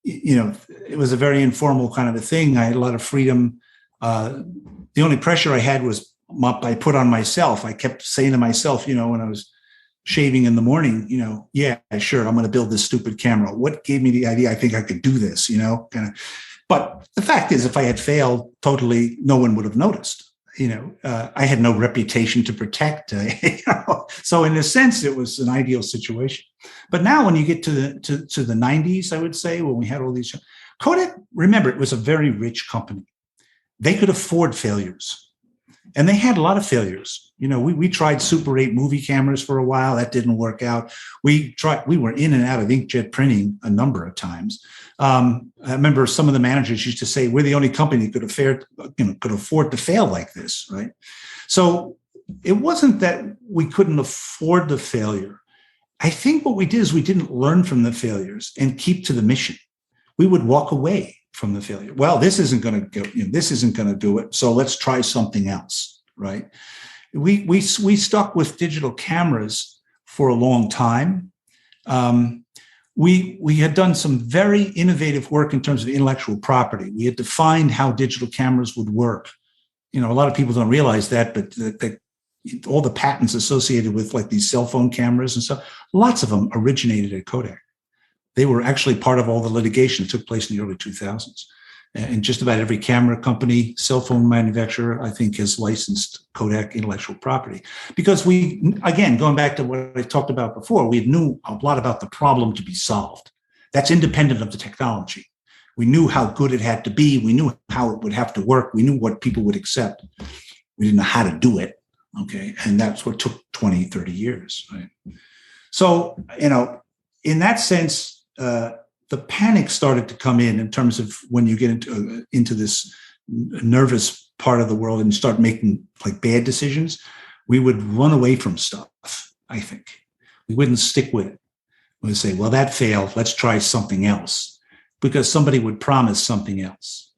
it was a very informal kind of a thing. I had a lot of freedom. The only pressure I had was I put on myself. I kept saying to myself, when I was shaving in the morning, yeah, sure, I'm going to build this stupid camera. What gave me the idea? I think I could do this, kind of. But the fact is, if I had failed totally, no one would have noticed. I had no reputation to protect. So in a sense, it was an ideal situation. But now, when you get to the 90s, I would say, when we had all these, Kodak, remember, it was a very rich company. They could afford failures. And they had a lot of failures. We tried Super 8 movie cameras for a while. That didn't work out. We were in and out of inkjet printing a number of times. I remember some of the managers used to say, we're the only company that could afford to fail like this, right? So it wasn't that we couldn't afford the failure. I think what we did is we didn't learn from the failures and keep to the mission. We would walk away from the failure. Well, this isn't going to go. This isn't going to do it. So let's try something else, right? We stuck with digital cameras for a long time. We had done some very innovative work in terms of intellectual property. We had defined how digital cameras would work. A lot of people don't realize that, but all the patents associated with like these cell phone cameras and stuff, lots of them originated at Kodak. They were actually part of all the litigation that took place in the early 2000s. And just about every camera company, cell phone manufacturer, I think, has licensed Kodak intellectual property. Because again, going back to what I talked about before, we knew a lot about the problem to be solved. That's independent of the technology. We knew how good it had to be. We knew how it would have to work. We knew what people would accept. We didn't know how to do it. Okay. And that's what took 20, 30 years. Right? So, in that sense, the panic started to come in terms of when you get into this nervous part of the world and start making like bad decisions, we would run away from stuff. I think we wouldn't stick with it. We would say, well, that failed. Let's try something else, because somebody would promise something else,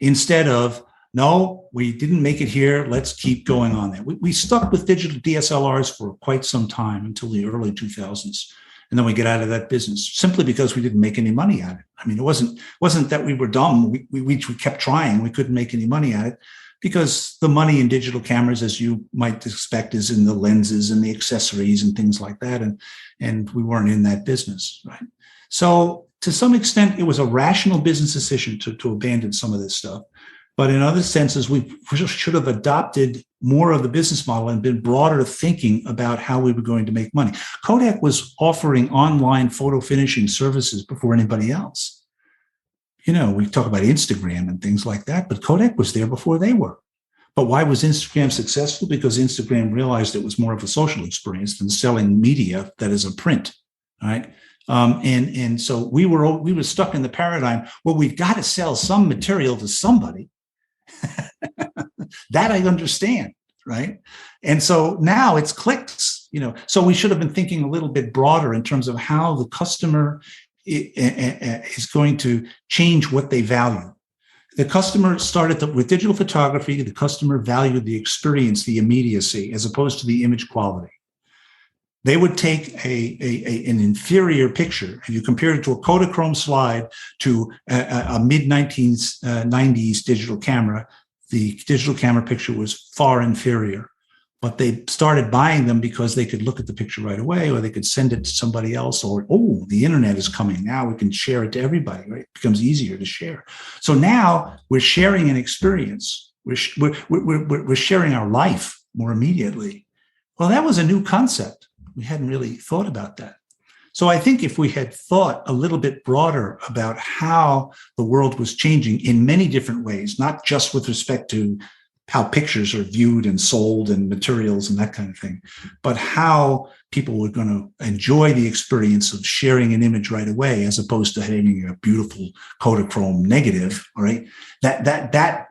instead of, no, we didn't make it here. Let's keep going on there. We stuck with digital DSLRs for quite some time until the early 2000s. And then we get out of that business simply because we didn't make any money at it. I mean, it wasn't that we were dumb. We kept trying. We couldn't make any money at it because the money in digital cameras, as you might expect, is in the lenses and the accessories and things like that. And we weren't in that business, right? So to some extent, it was a rational business decision to abandon some of this stuff. But in other senses, we should have adopted more of the business model and been broader thinking about how we were going to make money. Kodak was offering online photo finishing services before anybody else. We talk about Instagram and things like that, but Kodak was there before they were. But why was Instagram successful? Because Instagram realized it was more of a social experience than selling media that is a print, right? And so we were stuck in the paradigm, well, we've got to sell some material to somebody. That I understand, right? And so now it's clicks, so we should have been thinking a little bit broader in terms of how the customer is going to change what they value. The customer started with digital photography. The customer valued the experience, the immediacy, as opposed to the image quality. They would take an inferior picture, and you compare it to a Kodachrome slide to a mid-1990s digital camera. The digital camera picture was far inferior, but they started buying them because they could look at the picture right away, or they could send it to somebody else, or, oh, the internet is coming. Now we can share it to everybody, right? It becomes easier to share. So now we're sharing an experience. We're sharing our life more immediately. Well, that was a new concept. We hadn't really thought about that. So I think if we had thought a little bit broader about how the world was changing in many different ways, not just with respect to how pictures are viewed and sold and materials and that kind of thing, but how people were going to enjoy the experience of sharing an image right away, as opposed to having a beautiful Kodachrome negative, all right? That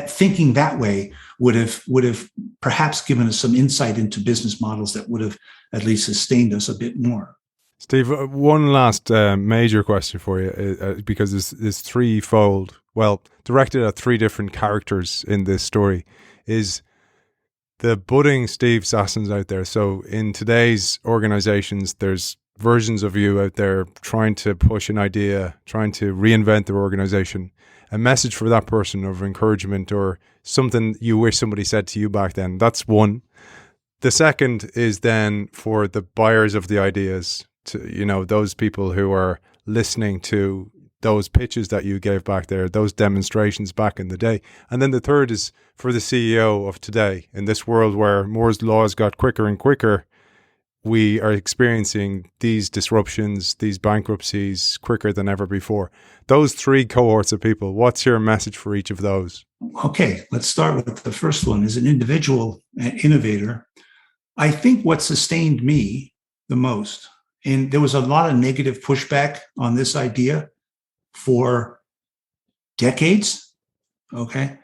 thinking that way would have perhaps given us some insight into business models that would have at least sustained us a bit more. Steve, one last major question for you, because it's threefold, well, directed at three different characters in this story, is the budding Steve Sassons out there. So in today's organizations, there's versions of you out there trying to push an idea, trying to reinvent their organization. A message for that person of encouragement, or something you wish somebody said to you back then. That's one. The second is then for the buyers of the ideas, to, those people who are listening to those pitches that you gave back there, those demonstrations back in the day. And then the third is for the CEO of today. In this world where Moore's laws got quicker and quicker, we are experiencing these disruptions, these bankruptcies quicker than ever before. Those three cohorts of people, what's your message for each of those? Okay, let's start with the first one. As an individual innovator, I think what sustained me the most, and there was a lot of negative pushback on this idea for decades, okay?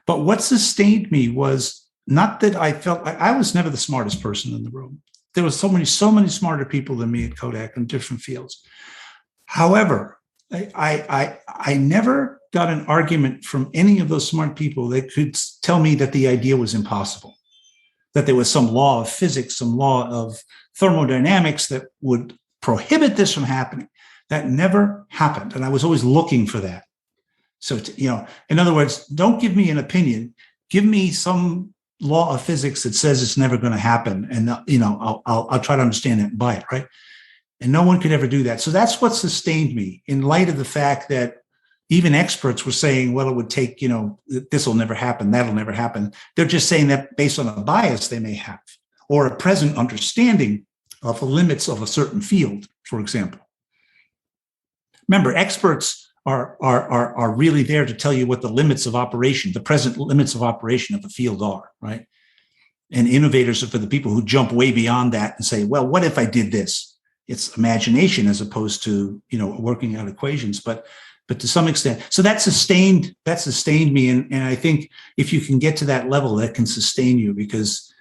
But what sustained me was not that I felt, I was never the smartest person in the room. There was so many smarter people than me at Kodak in different fields. However, I never got an argument from any of those smart people that could tell me that the idea was impossible, that there was some law of physics, some law of thermodynamics that would prohibit this from happening. That never happened. And I was always looking for that. So, in other words, don't give me an opinion. Give me some law of physics that says it's never going to happen. And, I'll try to understand it and buy it, right? And no one could ever do that. So that's what sustained me, in light of the fact that even experts were saying, well, it would take, this will never happen, that'll never happen. They're just saying that based on a bias they may have, or a present understanding of the limits of a certain field, for example. Remember, experts are really there to tell you what the limits of operation, the present limits of operation of a field are, right? And innovators are for the people who jump way beyond that and say, well, what if I did this? It's imagination as opposed to, working out equations, but to some extent. So that sustained me. And I think if you can get to that level, that can sustain you, because,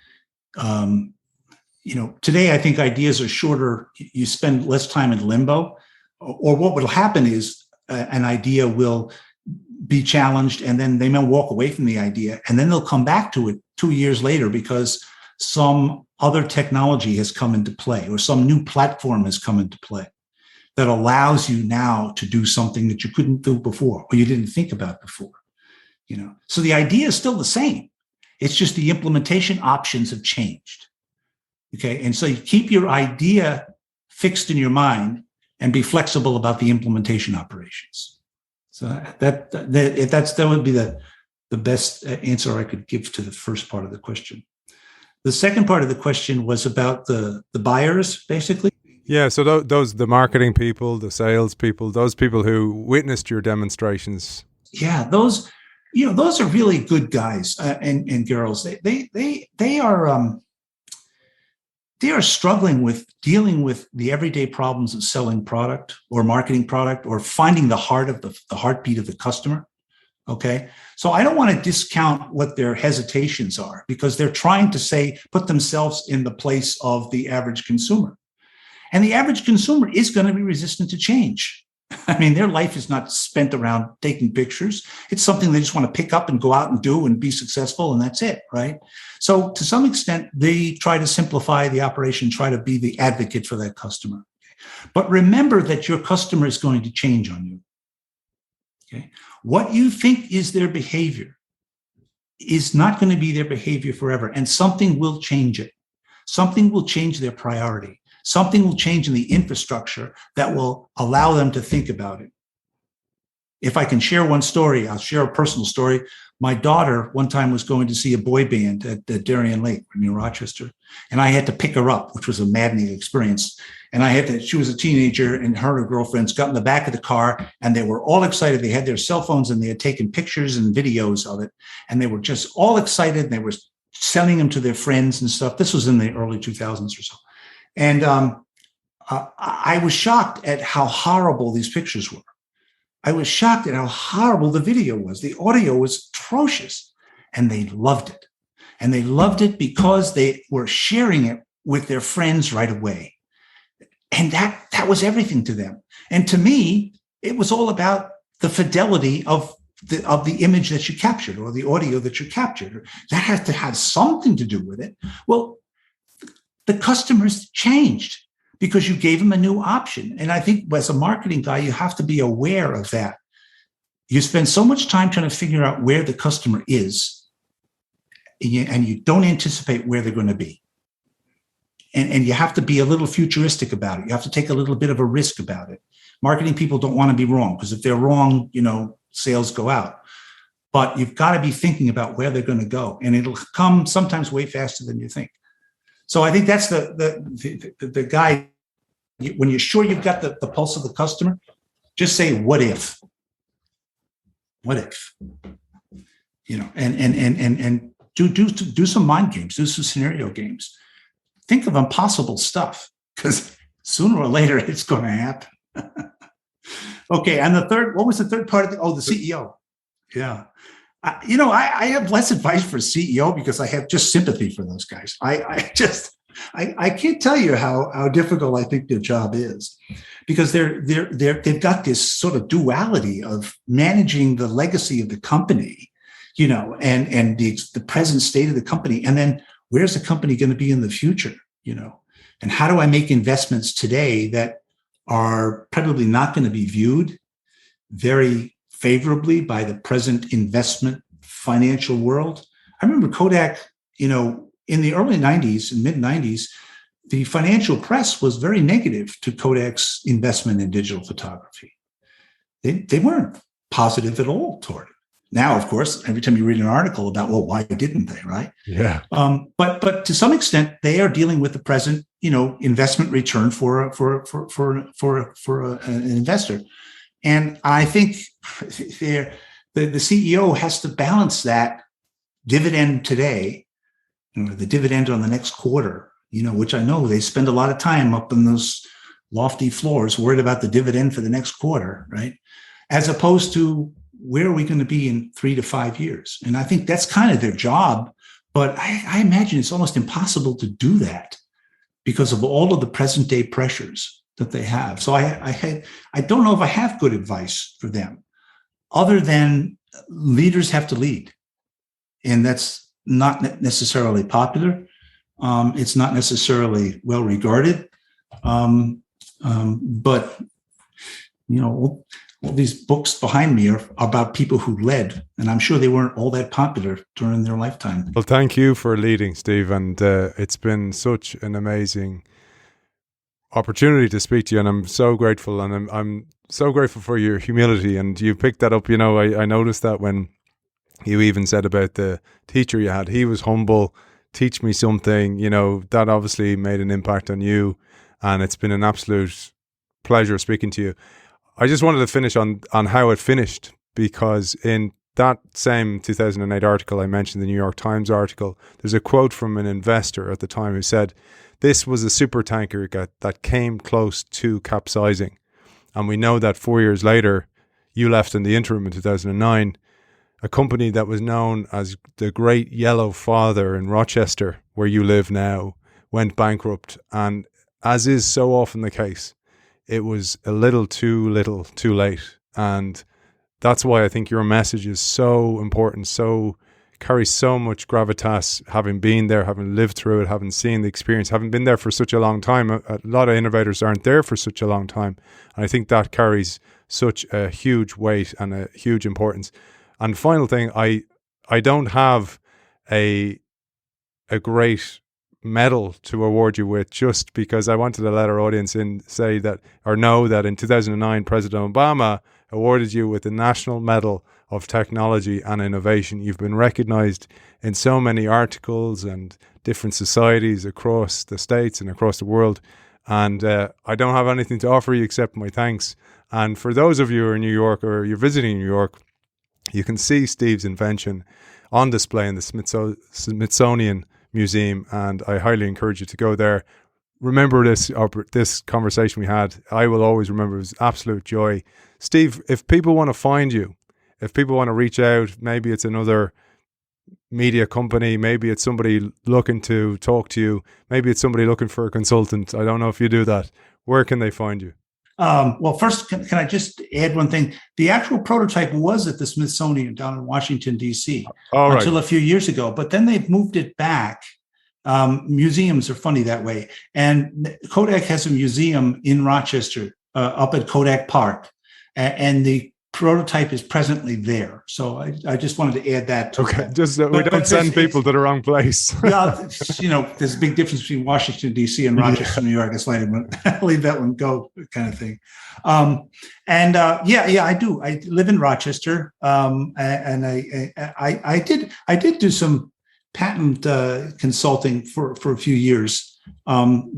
today I think ideas are shorter. You spend less time in limbo, or what will happen is an idea will be challenged, and then they may walk away from the idea, and then they'll come back to it 2 years later because some other technology has come into play, or some new platform has come into play that allows you now to do something that you couldn't do before, or you didn't think about before. So the idea is still the same. It's just the implementation options have changed. Okay. And so you keep your idea fixed in your mind and be flexible about the implementation operations. So that would be the best answer I could give to the first part of the question. The second part of the question was about the buyers, basically. Yeah, so those, the marketing people, the sales people, those people who witnessed your demonstrations. Yeah, those are really good guys and girls. They are struggling with dealing with the everyday problems of selling product or marketing product, or finding the heartbeat of the customer. Okay. So I don't want to discount what their hesitations are, because they're trying to put themselves in the place of the average consumer. And the average consumer is going to be resistant to change. I mean, their life is not spent around taking pictures. It's something they just want to pick up and go out and do and be successful, and that's it, right? So to some extent, they try to simplify the operation, try to be the advocate for that customer. But remember that your customer is going to change on you. Okay? What you think is their behavior is not going to be their behavior forever, and something will change it. Something will change their priority. Something will change in the infrastructure that will allow them to think about it. If I can share one story, I'll share a personal story. My daughter one time was going to see a boy band at Darien Lake near Rochester, and I had to pick her up, which was a maddening experience. And she was a teenager, and her girlfriends got in the back of the car, and they were all excited. They had their cell phones, and they had taken pictures and videos of it, and they were just all excited. And they were sending them to their friends and stuff. This was in the early 2000s or so. And I was shocked at how horrible these pictures were. I was shocked at how horrible the video was. The audio was atrocious, and they loved it. And they loved it because they were sharing it with their friends right away. And that was everything to them. And to me, it was all about the fidelity of the image that you captured, or the audio that you captured. That has to have something to do with it. Well, the customers changed because you gave them a new option. And I think as a marketing guy, you have to be aware of that. You spend so much time trying to figure out where the customer is, and you don't anticipate where they're going to be. And you have to be a little futuristic about it. You have to take a little bit of a risk about it. Marketing people don't want to be wrong, because if they're wrong, sales go out. But you've got to be thinking about where they're going to go, and it'll come sometimes way faster than you think. So I think that's the guy. When you're sure you've got the pulse of the customer, just say, "What if? What if?" And do some mind games, do some scenario games. Think of impossible stuff, because sooner or later it's going to happen. Okay, and what was the third part of the CEO? Yeah. I have less advice for CEO, because I have just sympathy for those guys. I can't tell you how difficult I think their job is, because they've got this sort of duality of managing the legacy of the company, and the present state of the company, and then where's the company going to be in the future, and how do I make investments today that are probably not going to be viewed very favorably by the present investment financial world. I remember Kodak, in the early 90s and mid 90s, the financial press was very negative to Kodak's investment in digital photography. They weren't positive at all toward it. Now, of course, every time you read an article about, well, why didn't they, right? Yeah. But to some extent, they are dealing with the present, investment return for an investor. And I think the CEO has to balance that dividend today, the dividend on the next quarter, which I know they spend a lot of time up in those lofty floors worried about the dividend for the next quarter, right? As opposed to, where are we going to be in 3 to 5 years? And I think that's kind of their job. But I imagine it's almost impossible to do that because of all of the present day pressures that they have. So I don't know if I have good advice for them, other than leaders have to lead. And that's not necessarily popular. It's not necessarily well regarded. But, all these books behind me are about people who led, and I'm sure they weren't all that popular during their lifetime. Well, thank you for leading, Steve, and it's been such an amazing opportunity to speak to you, and I'm so grateful, and I'm so grateful for your humility, and you picked that up. I noticed that when you even said about the teacher you had, he was humble, teach me something, that obviously made an impact on you, and it's been an absolute pleasure speaking to you. I just wanted to finish on how it finished, because in that same 2008 article I mentioned, the New York Times article, there's a quote from an investor at the time who said, "This was a super tanker that came close to capsizing." And we know that 4 years later, you left in the interim in 2009, a company that was known as the Great Yellow Father in Rochester, where you live now, went bankrupt. And as is so often the case, it was a little too late. And that's why I think your message is so important, carries so much gravitas, having been there, having lived through it, having seen the experience, having been there for such a long time. A lot of innovators aren't there for such a long time. And I think that carries such a huge weight and a huge importance. And final thing, I don't have a great medal to award you with, just because I wanted to let our audience know that in 2009, President Obama awarded you with the National Medal of Technology and Innovation. You've been recognized in so many articles and different societies across the States and across the world. And I don't have anything to offer you except my thanks. And for those of you who are in New York or you're visiting New York, you can see Steve's invention on display in the Smithsonian Museum, and I highly encourage you to go there. Remember this conversation we had. I will always remember. It was absolute joy. Steve, if people want to find you, if people want to reach out, maybe it's another media company, maybe it's somebody looking to talk to you, maybe it's somebody looking for a consultant. I don't know if you do that. Where can they find you? Well, first, can I just add one thing? The actual prototype was at the Smithsonian down in Washington, D.C. Until a few years ago, but then they've moved it back. Museums are funny that way. And Kodak has a museum in Rochester, up at Kodak Park, and the prototype is presently there. So I just wanted to add that. Okay, we don't send people to the wrong place. Yeah, there's a big difference between Washington, D.C. and Rochester, New York. It's like, leave that one go kind of thing. I do. I live in Rochester, and I did do some patent consulting for a few years,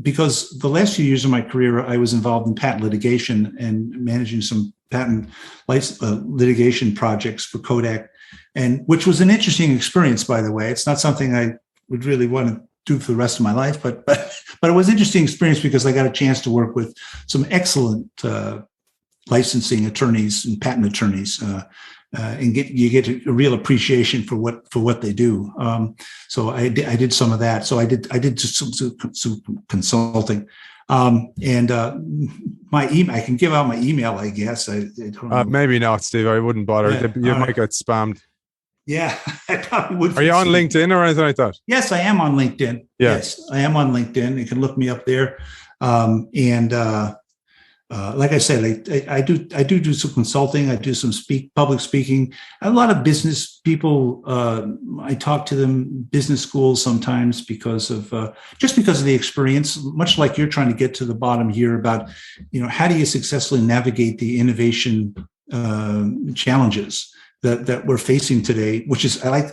because the last few years of my career, I was involved in patent litigation and managing some patent litigation projects for Kodak, and which was an interesting experience, by the way. It's not something I would really want to do for the rest of my life, but it was an interesting experience because I got a chance to work with some excellent licensing attorneys and patent attorneys, and you get a real appreciation for what they do. So I did some of that. So I did just some consulting. My email, I can give out my email, I guess. I don't know. Maybe not, Steve. I wouldn't bother. You might get spammed. Yeah, I probably would. Are you on LinkedIn or anything like that? Yes, I am on LinkedIn. Yeah. Yes, I am on LinkedIn. You can look me up there. Like I said, I do some consulting. I do some public speaking. A lot of business people. I talk to them, business schools sometimes because of the experience. Much like you're trying to get to the bottom here about, how do you successfully navigate the innovation challenges that we're facing today, which is way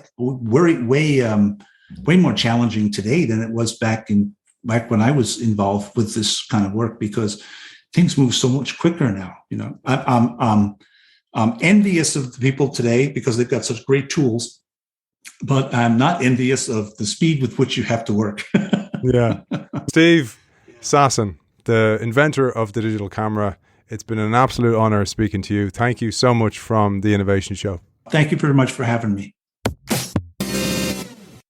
more challenging today than it was back when I was involved with this kind of work, because things move so much quicker now. I'm envious of the people today because they've got such great tools, but I'm not envious of the speed with which you have to work. Yeah. Steve Sasson, the inventor of the digital camera, it's been an absolute honor speaking to you. Thank you so much from The Innovation Show. Thank you very much for having me.